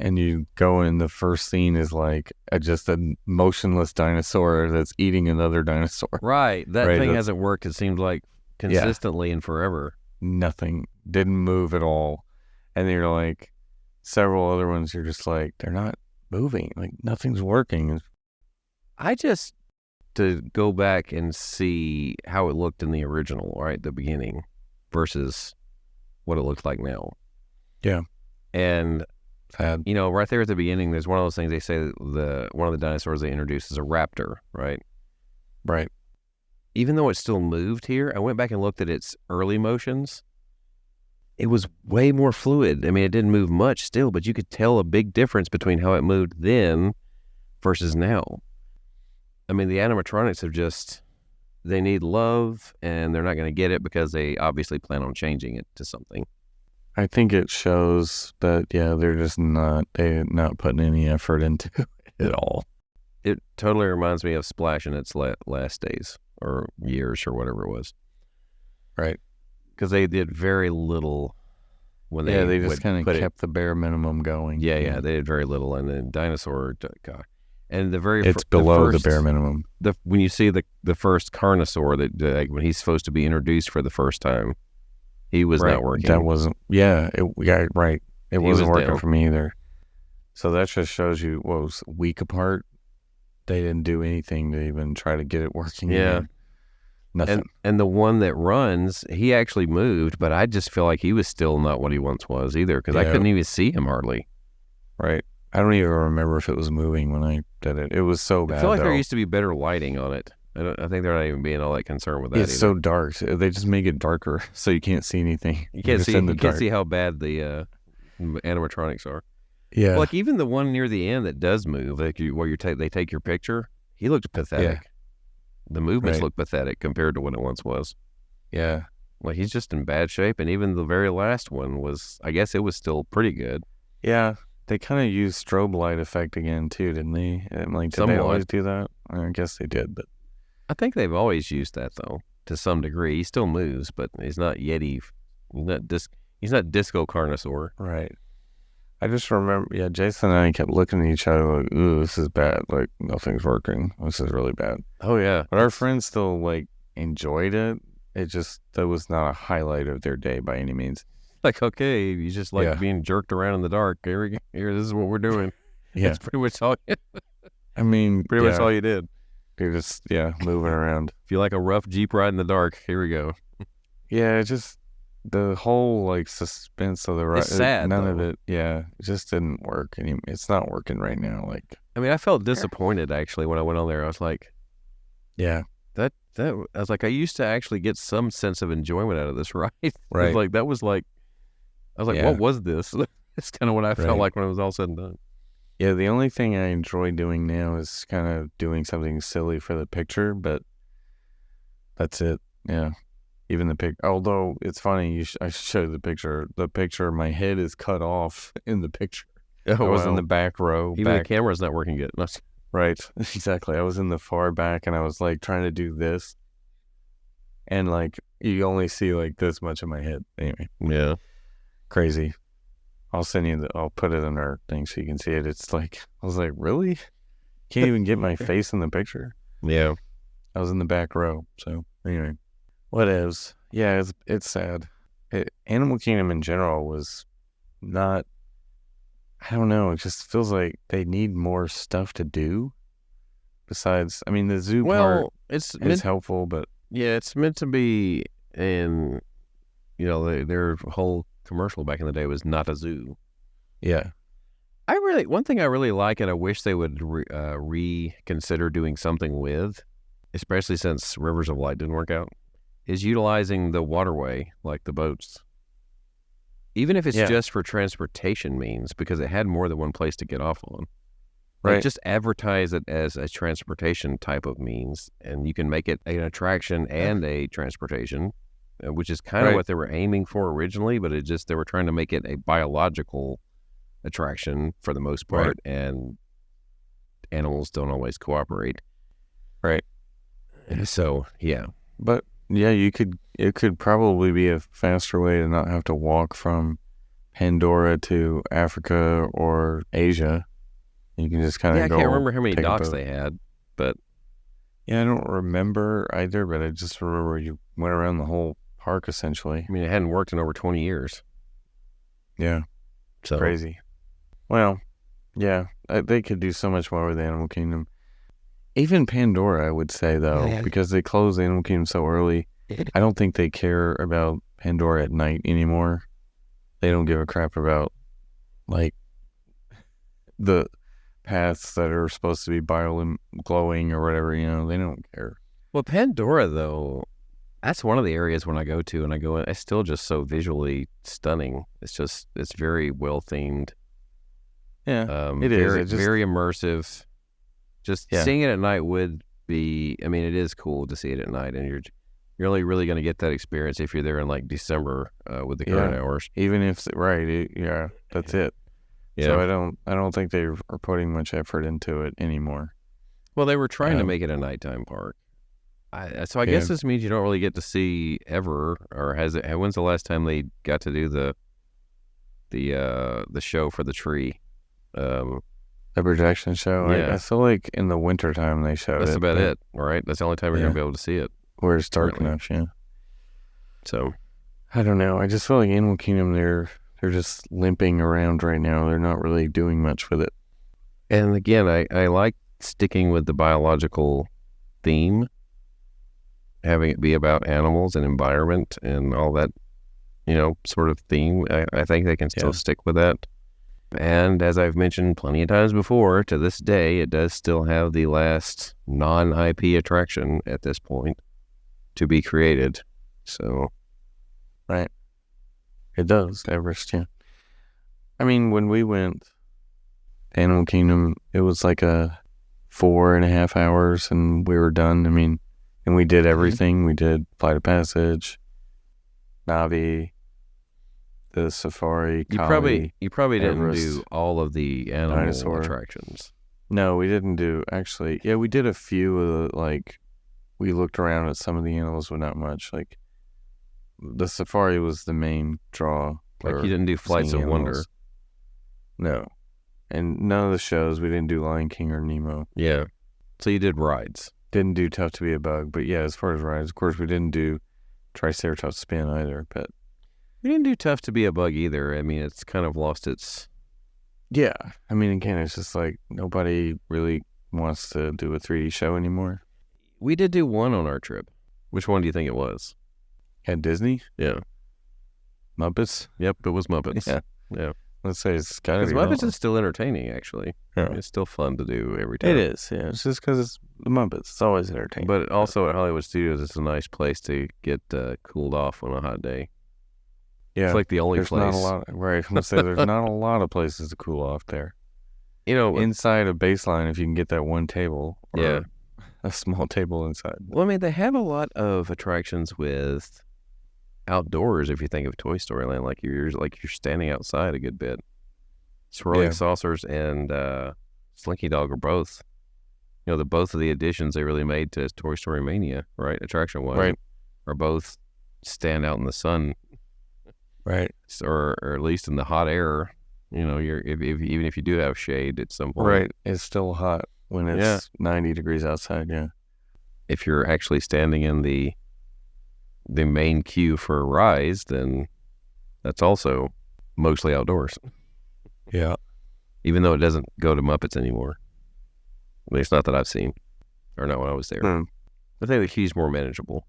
And you go in, the first scene is like just a motionless dinosaur that's eating another dinosaur. Right. That thing hasn't worked, it seemed like, consistently and forever. Nothing. Didn't move at all. And you're like, several other ones, you're just like, they're not moving. Like, nothing's working. To go back and see how it looked in the original, right, the beginning, versus what it looks like now. Yeah. And right there at the beginning, there's one of those things they say that one of the dinosaurs they introduced is a raptor, right? Right. Even though it still moved here, I went back and looked at its early motions. It was way more fluid. I mean, it didn't move much still, but you could tell a big difference between how it moved then versus now. I mean, the animatronics they need love, and they're not going to get it because they obviously plan on changing it to something. I think it shows that, they're not putting any effort into it at all. It totally reminds me of Splash in its last days or years or whatever it was. Right. Because they did very little when they they just kind of kept the bare minimum going. Yeah, they did very little. And then Dinosaur, God. And it's below the bare minimum. When you see the first Carnosaur, when he's supposed to be introduced for the first time, he was not working. That wasn't. Right. It wasn't working for me either. So that just shows you what was a week apart. They didn't do anything to even try to get it working. Yeah. Again. Nothing. And the one that runs, he actually moved, but I just feel like he was still not what he once was either, because I couldn't even see him hardly. Right. I don't even remember if it was moving when I did it. It was so bad. I feel like there used to be better lighting on it. I think they're not even being all that concerned with that. It's so dark. They just make it darker so you can't see anything. You can't see how bad the animatronics are. Yeah. Like even the one near the end that does move, like they take your picture, he looked pathetic. Yeah. The movements look pathetic compared to what it once was. Yeah. Like he's just in bad shape, and even the very last one was, I guess it was still pretty good. Yeah. They kind of used strobe light effect again too, didn't they? And did they always do that? I guess they did, but I think they've always used that though, to some degree. He still moves, but he's not Yeti. He's not Disco Carnosaur. Right. I just remember, Jason and I kept looking at each other like, ooh, this is bad. Like, nothing's working. This is really bad. Oh, yeah. But our friends still, enjoyed it. It just, that was not a highlight of their day by any means. Like, okay, you just being jerked around in the dark. Here, this is what we're doing. Yeah. That's pretty much all. Pretty much all you did. You're just, moving around. If you like a rough Jeep ride in the dark, here we go. Yeah, it just, the whole, suspense of the ride. It's sad, none of it, it just didn't work. It's not working right now. I felt disappointed, actually, when I went on there. I was like, yeah. I was like, I used to actually get some sense of enjoyment out of this ride. Right. What was this? That's kind of what I felt like when it was all said and done. Yeah, the only thing I enjoy doing now is kind of doing something silly for the picture, but that's it. Yeah. Even the pic. Although it's funny, I showed the picture. The picture, my head is cut off in the picture. I was in the back row. Even the camera's not working good. Right. Exactly. I was in the far back and I was like trying to do this. And like, you only see like this much of my head. Anyway. Yeah. Crazy. I'll send you I'll put it in our thing so you can see it. It's like, I was like, really? Can't even get my face in the picture. Yeah. I was in the back row. So anyway, what is? Yeah, it's sad. Animal Kingdom in general was not, I don't know. It just feels like they need more stuff to do. Besides, I mean, the zoo part is helpful, but. Yeah, it's meant to be in, their whole commercial back in the day was not a zoo. Yeah. One thing I really like, and I wish they would reconsider doing something with, especially since Rivers of Light didn't work out, is utilizing the waterway, like the boats. Even if it's just for transportation means, because it had more than one place to get off on. Right. Like just advertise it as a transportation type of means, and you can make it an attraction and a transportation, which is kind of what they were aiming for originally, but they were trying to make it a biological attraction for the most part, and animals don't always cooperate. Right. So, yeah. But, yeah, it could probably be a faster way to not have to walk from Pandora to Africa or Asia. You can just kind of go. I can't remember how many docks they had, but. Yeah, I don't remember either, but I just remember you went around the whole park essentially. I mean, it hadn't worked in over 20 years. Yeah. So. Crazy. Well, yeah, they could do so much more with Animal Kingdom. Even Pandora, I would say, though, because they closed Animal Kingdom so early, I don't think they care about Pandora at night anymore. They don't give a crap about, like, the paths that are supposed to be glowing or whatever, they don't care. Well, Pandora, though, that's one of the areas when I go to and I go in, it's still just so visually stunning. It's very well themed. Yeah, it is. It's very immersive. Just seeing it at night would be, I mean, it is cool to see it at night, and you're only really going to get that experience if you're there in like December with the current hours. Even if, that's it. Yeah. So I don't think they are putting much effort into it anymore. The they were trying to make it a nighttime park. So I guess this means you don't really get to see ever, or when's the last time they got to do the show for the tree? The projection show? Yeah. I feel like in the wintertime they showed it. That's about it, right? That's the only time you're going to be able to see it. Where it's dark enough, yeah. So. I don't know. I just feel like Animal Kingdom, they're just limping around right now. They're not really doing much with it. And again, I like sticking with the biological theme, having it be about animals and environment and all that, sort of theme. I think they can still stick with that. And as I've mentioned plenty of times before, to this day, it does still have the last non-IP attraction at this point to be created. So. Right. It does, Everest, yeah. I mean, when we went to Animal Kingdom, it was like a 4.5 hours and we were done. I mean, and we did everything. We did Flight of Passage, Navi, the Safari, You probably didn't do all of the animal Dinosaur attractions. No, we didn't do, actually. Yeah, we did a few of the, we looked around at some of the animals, but not much. Like, the Safari was the main draw. Like you didn't do Flights of Wonder. No. And none of the shows, we didn't do Lion King or Nemo. Yeah. So you did rides. Didn't do Tough to Be a Bug. But yeah, as far as rides, of course, we didn't do Triceratops Spin either. But we didn't do Tough to Be a Bug either. I mean, it's kind of lost its... Yeah. I mean, again, it's just like nobody really wants to do a 3D show anymore. We did do one on our trip. Which one do you think it was? At Disney? Yeah. Muppets? Yep, it was Muppets. Yeah. Let's say it's got to be Muppets is still entertaining, actually. Yeah. I mean, it's still fun to do every time. It is, yeah. It's just because it's the Muppets. It's always entertaining. But also at Hollywood Studios, it's a nice place to get cooled off on a hot day. Yeah. It's like the only place. Not a lot, right. I'm going to say there's not a lot of places to cool off there. inside a baseline if you can get that one table. Or Yeah. a small table inside. Well, I mean, they have a lot of attractions with outdoors. If you think of Toy Story Land, like you're standing outside a good bit. Swirling Saucers and Slinky Dog are both, both of the additions they really made to Toy Story Mania, right? Attraction wise, Right. are both stand out in the sun, Right. or at least in the hot air. Even if you do have shade at some point, Right. It's still hot when it's 90 degrees outside. Yeah. if you're actually standing in the main queue for Rise, then that's also mostly outdoors. Yeah. Even though it doesn't go to Muppets anymore. At least not that I've seen. Or not when I was there. Mm. I think the queue's more manageable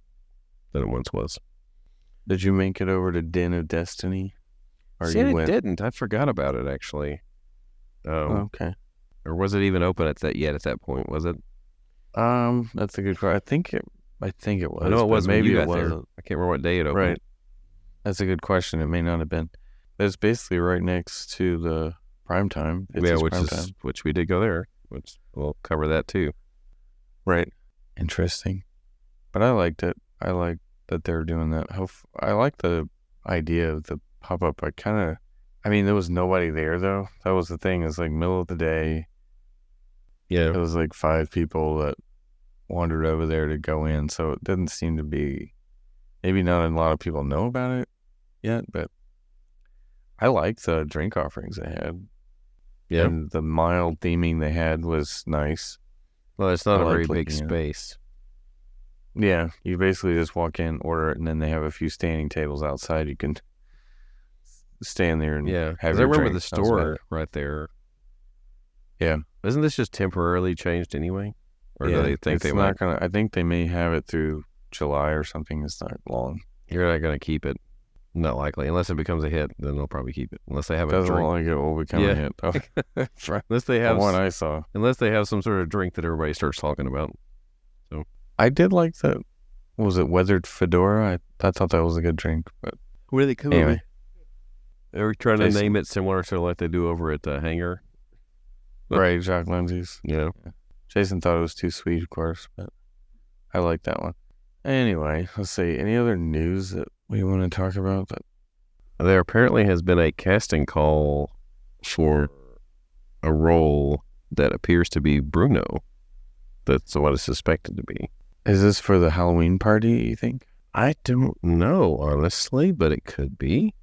than it once was. Did you make it over to Den of Destiny? Or See, you I went? didn't. I forgot about it, actually. Okay. Or was it even open at that point? Was it? That's a good question. I think it was. I know it but was. Maybe when you it got there. wasn't. I can't remember what day it opened. Right. That's a good question. It may not have been. But it's basically right next to the prime time. Yeah, which we did go there. Which we'll cover that too. Right. Interesting. But I liked it. I like that they're doing that. I like the idea of the pop-up. There was nobody there though. That was the thing. It's like middle of the day. Yeah. It was like 5 people that wandered over there to go in. So it didn't seem to be, maybe not a lot of people know about it yet, but I like the drink offerings they had. Yeah. And the mild theming they had was nice. Well, it's not I a very liked big looking at it. space. Yeah. You basically just walk in, order it, and then they have a few standing tables outside. You can stand there and Yeah. have 'Cause I your remember drink. the That was about store it. right there. Yeah. Isn't this just temporarily changed anyway? Or do they think it's they not might? gonna. I think they may have it through July or something. It's not long. You're not going to keep it. Not likely. Unless it becomes a hit, then they'll probably keep it. Unless they have a Doesn't drink. look like it will become a hit. Oh, Unless they the have one I saw. unless they have some sort of drink that everybody starts talking about. I did like that. Was it weathered fedora? I thought that was a good drink. But What do they come anyway, They were trying to Jason. name it similar to like they do over at Hangar. right, Jacques Lindsay's. Yeah. Jason thought it was too sweet, of course, but I like that one. Anyway, let's see. Any other news that we want to talk about? There apparently has been a casting call for a role that appears to be Bruno. That's what it's suspected to be. Is this for the Halloween party, you think? I don't know, honestly, but it could be.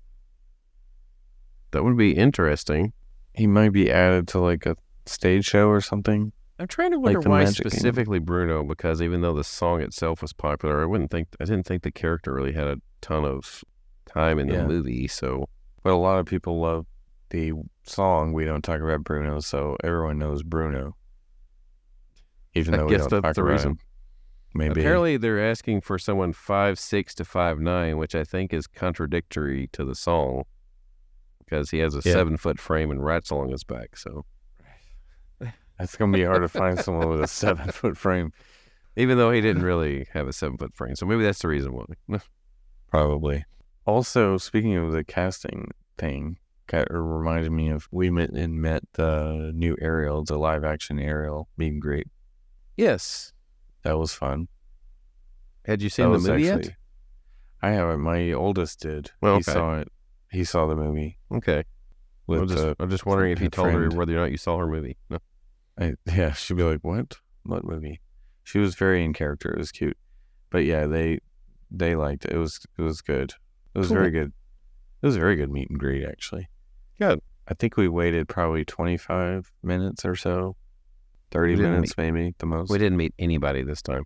That would be interesting. He might be added to like a stage show or something. I'm trying to Like wonder the why Magic Kingdom. specifically Bruno, because even though the song itself was popular, I didn't think the character really had a ton of time in the Yeah. movie. So But a lot of people love the song We Don't Talk About Bruno, so everyone knows Bruno. Even I though we guess don't that's talk the about reason. him. Maybe. apparently they're asking for someone 5'6" to 5'9", which I think is contradictory to the song, because he has a 7-foot frame and rats along his back. So It's going to be hard to find someone with a 7-foot frame. even though he didn't really have a 7-foot frame, so maybe that's the reason why. Probably. Also, speaking of the casting thing, it reminded me of we met the new Ariel, the live action Ariel meet and greet. Yes. That was fun. Had you That seen the was movie actually- yet? I haven't. My oldest did. Well, He okay. saw it. He saw the movie. Okay. With I'm just wondering if you a told her friend. whether or not you saw her movie. No. Yeah, she'd be like, "What? What movie?" She was very in character. It was cute, but yeah, they liked it. It was good. It was Cool. very good. It was a very good meet and greet, actually. Good. I think we waited probably 25 minutes or so, 30 We didn't minutes maybe the most. We didn't meet anybody this time.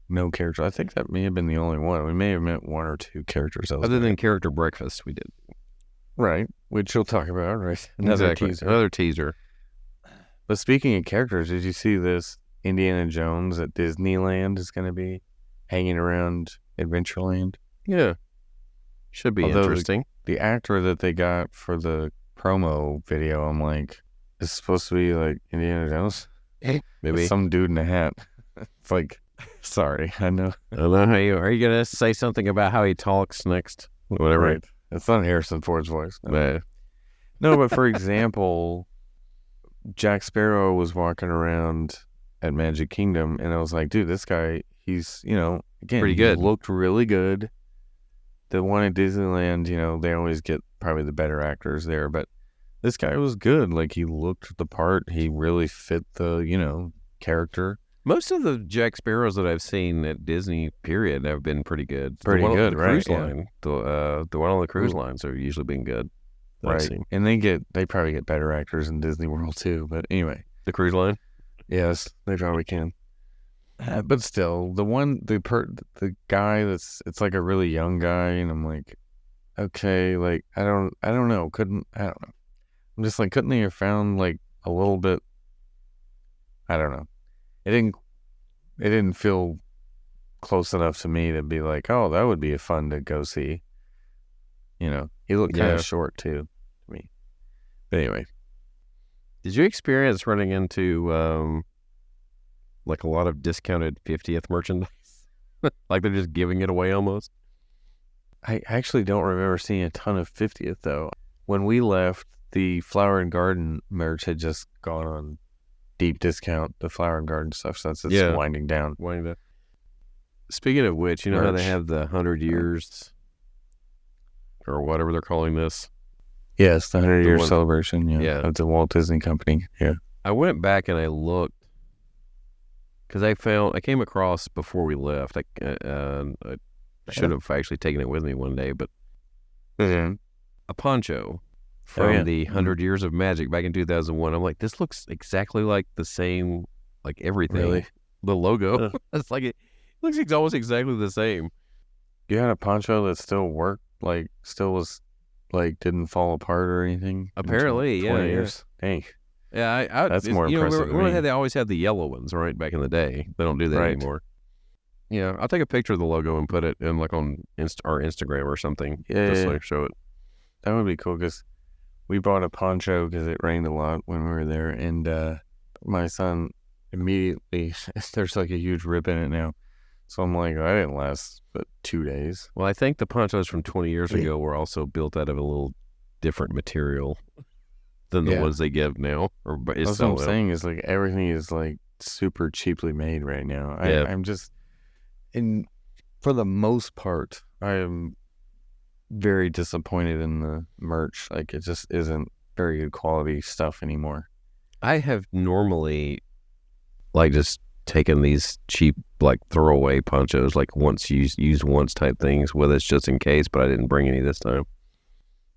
No character. I think that may have been the only one. We may have met 1 or 2 characters. That was Other about than it. character breakfast, we did. right, which you'll talk about, right? Another Exactly. teaser. Another teaser. But speaking of characters, did you see this? Indiana Jones at Disneyland is going to be hanging around Adventureland. Yeah. Should be Although interesting. The actor that they got for the promo video, I'm like, is supposed to be like Indiana Jones? Maybe. Some dude in a hat. It's like, sorry, I know. I don't know how you are. You gonna say something about how he talks next? Whatever. Right. It's not Harrison Ford's voice. No. But No, but for example, Jack Sparrow was walking around at Magic Kingdom, and I was like, dude, this guy, he's, again, Pretty good. He looked really good. The one at Disneyland, they always get probably the better actors there, but this guy was good. Like, he looked the part. He really fit the, character. Most of the Jack Sparrows that I've seen at Disney, period, have been pretty good. Pretty good, the right? Cruise line, the one on the cruise lines have usually been good. Right. And they probably get better actors in Disney World too. But anyway. The cruise line? Yes, they probably can. But still, the guy it's like a really young guy, and I'm like, okay, like, I don't know. I don't know. I'm just like, couldn't they have found like a little bit, I don't know. It didn't feel close enough to me to be like, oh, that would be fun to go see. He looked kind of short too to me. But anyway. Did you experience running into like a lot of discounted 50th merchandise? Like they're just giving it away almost? I actually don't remember seeing a ton of 50th though. When we left, the Flower and Garden merch had just gone on deep discount, the Flower and Garden stuff, since it's winding down. Speaking of which, how they have the 100 years or whatever they're calling this? Yes, the 100-year celebration of the Walt Disney Company. Yeah. I went back and I looked because I came across before we left. I should have actually taken it with me one day, but a poncho from the 100 Years of Magic back in 2001. I'm like, this looks exactly like the same, like everything. Really? The logo. It's like it looks almost exactly the same. You had a poncho that still worked, like still was, like didn't fall apart or anything. Apparently, 20 years. Dang. Yeah, that's more impressive. They always had the yellow ones, right? Back in the day, they don't do that anymore. Yeah, I'll take a picture of the logo and put it in like on our Instagram or something. Just like show it. That would be cool because we bought a poncho because it rained a lot when we were there, and my son immediately there's like a huge rip in it now. So I'm like, I didn't last but 2 days. Well, I think the ponchos from 20 years ago were also built out of a little different material than the ones they give now. That's what I'm saying is like everything is like super cheaply made right now. I'm just, for the most part, I am very disappointed in the merch. Like, it just isn't very good quality stuff anymore. I have normally like just taken these cheap like throwaway ponchos, like once used once type things with us just in case, but I didn't bring any this time.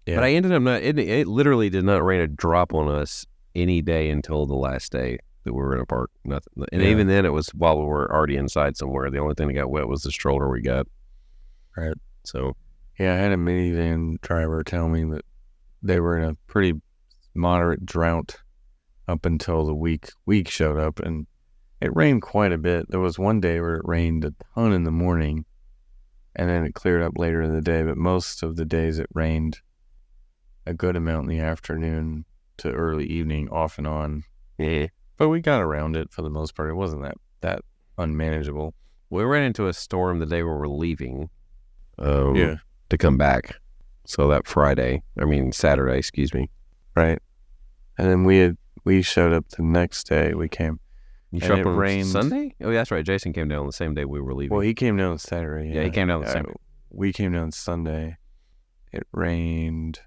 Yeah. But I ended up not, it literally did not rain a drop on us any day until the last day that we were in a park. Nothing. And even then it was while we were already inside somewhere. The only thing that got wet was the stroller we got. Right. So. Yeah, I had a minivan driver tell me that they were in a pretty moderate drought up until the week showed up, and it rained quite a bit. There was one day where it rained a ton in the morning, and then it cleared up later in the day, but most of the days it rained a good amount in the afternoon to early evening, off and on. Yeah. But we got around it for the most part. It wasn't that unmanageable. We ran into a storm the day we were leaving to come back. So that Saturday, excuse me. Right. And then we showed up the next day. We came. You showed up on Sunday? Oh, yeah, that's right. Jason came down on the same day we were leaving. Well, he came down on Saturday. Yeah, he came down the same day. We came down Sunday. It rained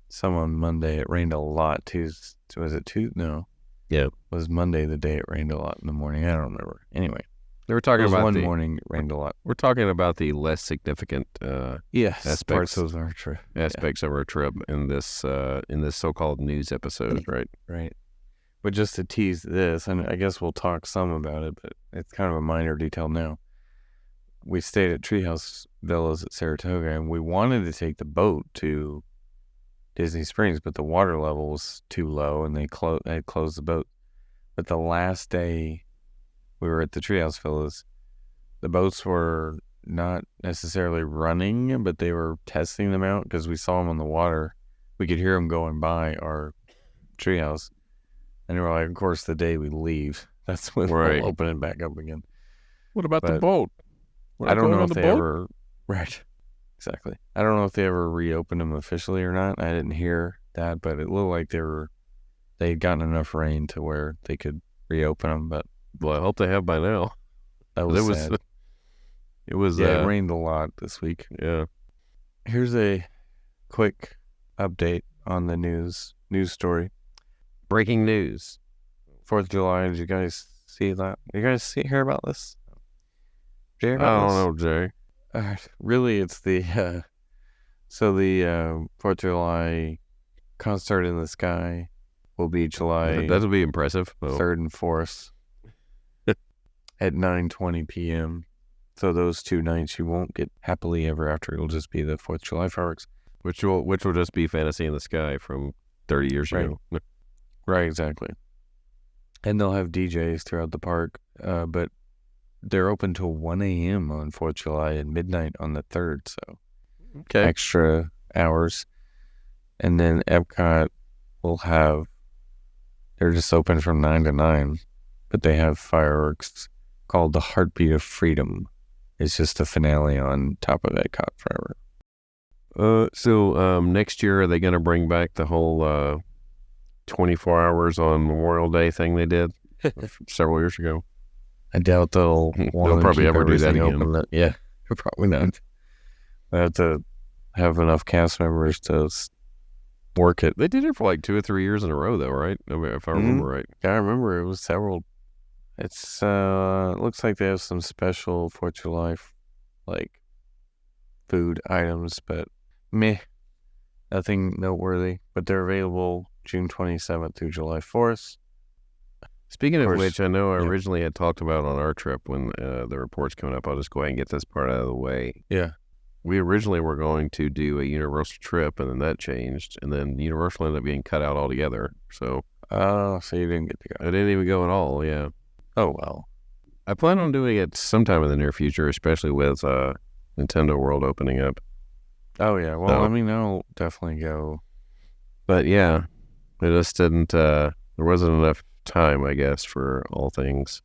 some on Monday. It rained a lot. Was it Tuesday? No. Yeah. It was Monday the day it rained a lot in the morning. I don't remember. Anyway. They were talking about one morning it rained a lot. We're talking about the less significant aspects of our trip. Aspects of our trip in this so-called news episode, right? Right. But just to tease this, and I guess we'll talk some about it, but it's kind of a minor detail now. We stayed at Treehouse Villas at Saratoga, and we wanted to take the boat to Disney Springs, but the water level was too low, and they had closed the boat. But the last day we were at the Treehouse Villas, the boats were not necessarily running, but they were testing them out because we saw them on the water. We could hear them going by our treehouse. And we're like, of course, the day we leave, that's when we'll open it back up again. What about the boat? I don't know if they ever... Right. Exactly. I don't know if they ever reopened them officially or not. I didn't hear that, but it looked like they they'd gotten enough rain to where they could reopen them, but Well, I hope they have by now. that was sad. It was. It rained a lot this week. Yeah. Here's a quick update on the news story. Breaking news. 4th of July, did you guys see that? You guys hear about this? Did you hear I about this? don't know, Jay. Really, it's the 4th of July concert in the sky will be July That'll be impressive. Oh. 3rd and 4th at 9:20 p.m. So those 2 nights you won't get happily ever after. It'll just be the 4th of July fireworks. Which will just be Fantasy in the Sky from 30 years ago. Right, exactly. And they'll have DJs throughout the park, but they're open till 1 a.m. on 4th of July and midnight on the 3rd, so Okay. extra hours. And then Epcot will have, they're just open from 9 to 9, but they have fireworks called the Heartbeat of Freedom. It's just the finale on top of Epcot forever. So next year, are they going to bring back the whole 24 hours on Memorial Day thing they did several years ago? I doubt they'll want to probably keep ever do that everything again. open. Yeah, probably not. They have to have enough cast members to work it. They did it for like 2 or 3 years in a row, though, right? I mean, if I remember right. Yeah, I remember it was several. It's it looks like they have some special 4th of July like food items, but meh, nothing noteworthy. But they're available June 27th through July 4th. Speaking of course, which, I know I yeah. originally had talked about on our trip when the report's coming up. I'll just go ahead and get this part out of the way. Yeah. We originally were going to do a Universal trip, and then that changed, and then Universal ended up being cut out altogether. So Oh, so you didn't get to I go. didn't even go at all. Yeah, Oh, well. I plan on doing it sometime in the near future, especially with Nintendo World opening up. Oh, yeah. Well, So- I mean, I'll definitely go. But yeah, it just didn't. There wasn't enough time, I guess, for all things.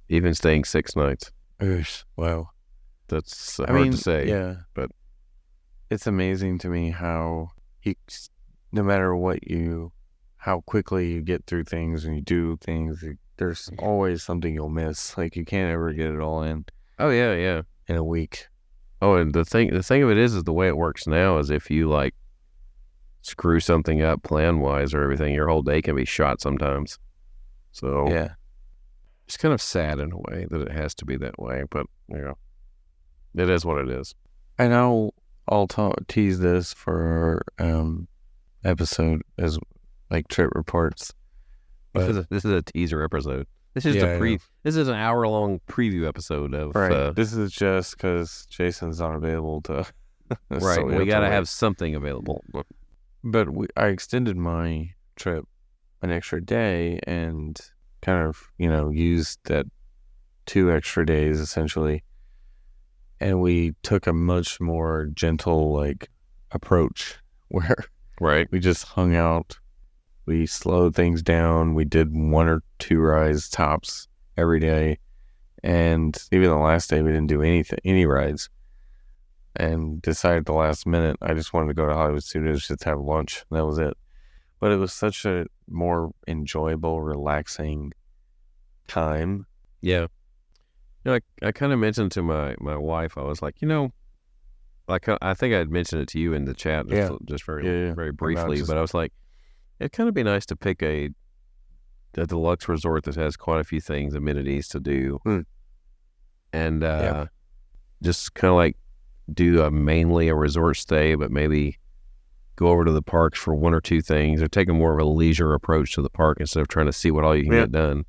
Even staying 6 nights. Wow. That's I hard mean, to say. yeah, but- it's amazing to me how no matter how quickly you get through things and you do things, there's always something you'll miss. Like you can't ever get it all in Oh yeah, yeah. a week. Oh, and the thing of it is the way it works now is if you like screw something up plan wise or everything, your whole day can be shot sometimes. So Yeah, it's kind of sad in a way that it has to be that way, but it is what it is. I know. I'll tease this for our episode as like trip reports. But This is a teaser episode. This is Yeah, I know. This is an hour-long preview episode of right, this is just because Jason's not available to. right. so We have got to wait. have something available. But I extended my trip an extra day and kind of, used that 2 extra days essentially. And we took a much more gentle, approach where Right. we just hung out. We slowed things down. We did 1 or 2 rides tops every day. And even the last day, we didn't do any rides. And decided at the last minute, I just wanted to go to Hollywood Studios just to have lunch. That was it. But it was such a more enjoyable, relaxing time. Yeah. I kind of mentioned to my wife, I was like, I think I had mentioned it to you in the chat just very Yeah. very About briefly, just- but I was like, it'd kind of be nice to pick a deluxe resort that has quite a few things, amenities to do. And Yeah. just kind of like do mainly a resort stay, but maybe go over to the parks for 1 or 2 things or take a more of a leisure approach to the park instead of trying to see what all you can Yeah. get done.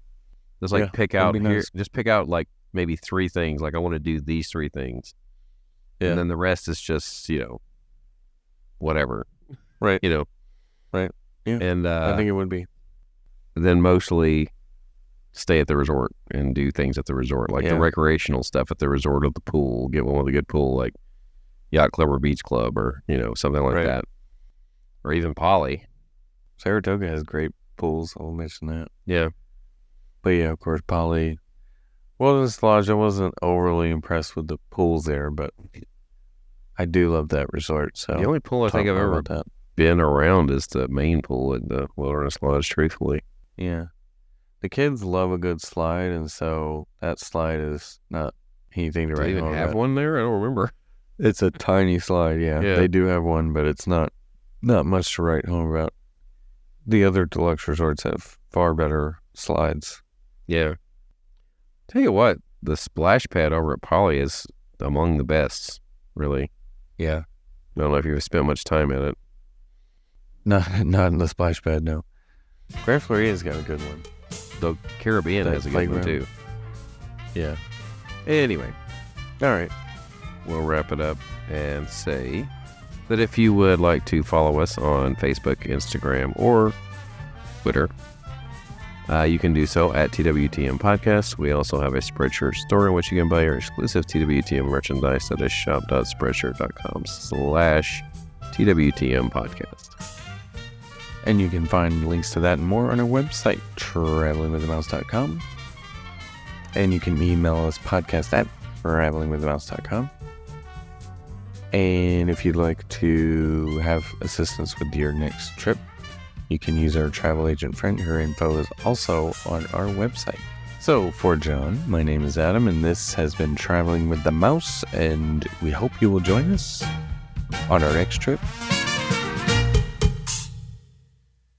Just Yeah, pick that'd out be here, nice. just pick out like maybe 3 things. Like I want to do these 3 things. Yeah. And then the rest is just, whatever. Right. Right. Yeah. And I think it would be. then mostly stay at the resort and do things at the resort, like the Yeah. recreational stuff at the resort, at the pool, get one with a good pool, like Yacht Club or Beach Club or, something like Right. that. Or even Poly. Saratoga has great pools. I'll mention that. Yeah. But yeah, of course, Poly. Wilderness Lodge, I wasn't overly impressed with the pools there, but I do love that resort. So The only pool I think talk I've more ever about that. been around as the main pool at the Wilderness Lodge, truthfully. Yeah. The kids love a good slide, and so that slide is not anything to Do they write even home have about. one there? I don't remember. It's a tiny slide, yeah. Yeah. They do have one, but it's not much to write home about. The other deluxe resorts have far better slides. Yeah. Tell you what, the splash pad over at Poly is among the best, really. Yeah. I don't know if you've spent much time in it. Not in the splash pad, no. Grand Floridia's got a good one. The Caribbean That has a good one, playground. too. Yeah. Anyway, All right. we'll wrap it up and say that if you would like to follow us on Facebook, Instagram, or Twitter, you can do so at TWTM Podcast. We also have a Spreadshirt store in which you can buy your exclusive TWTM merchandise at shop.spreadshirt.com/TWTM Podcast. And you can find links to that and more on our website, travelingwiththemouse.com. And you can email us podcast@travelingwiththemouse.com. And if you'd like to have assistance with your next trip, you can use our travel agent friend. Her info is also on our website. So for John, my name is Adam, and this has been Traveling with the Mouse, and we hope you will join us on our next trip.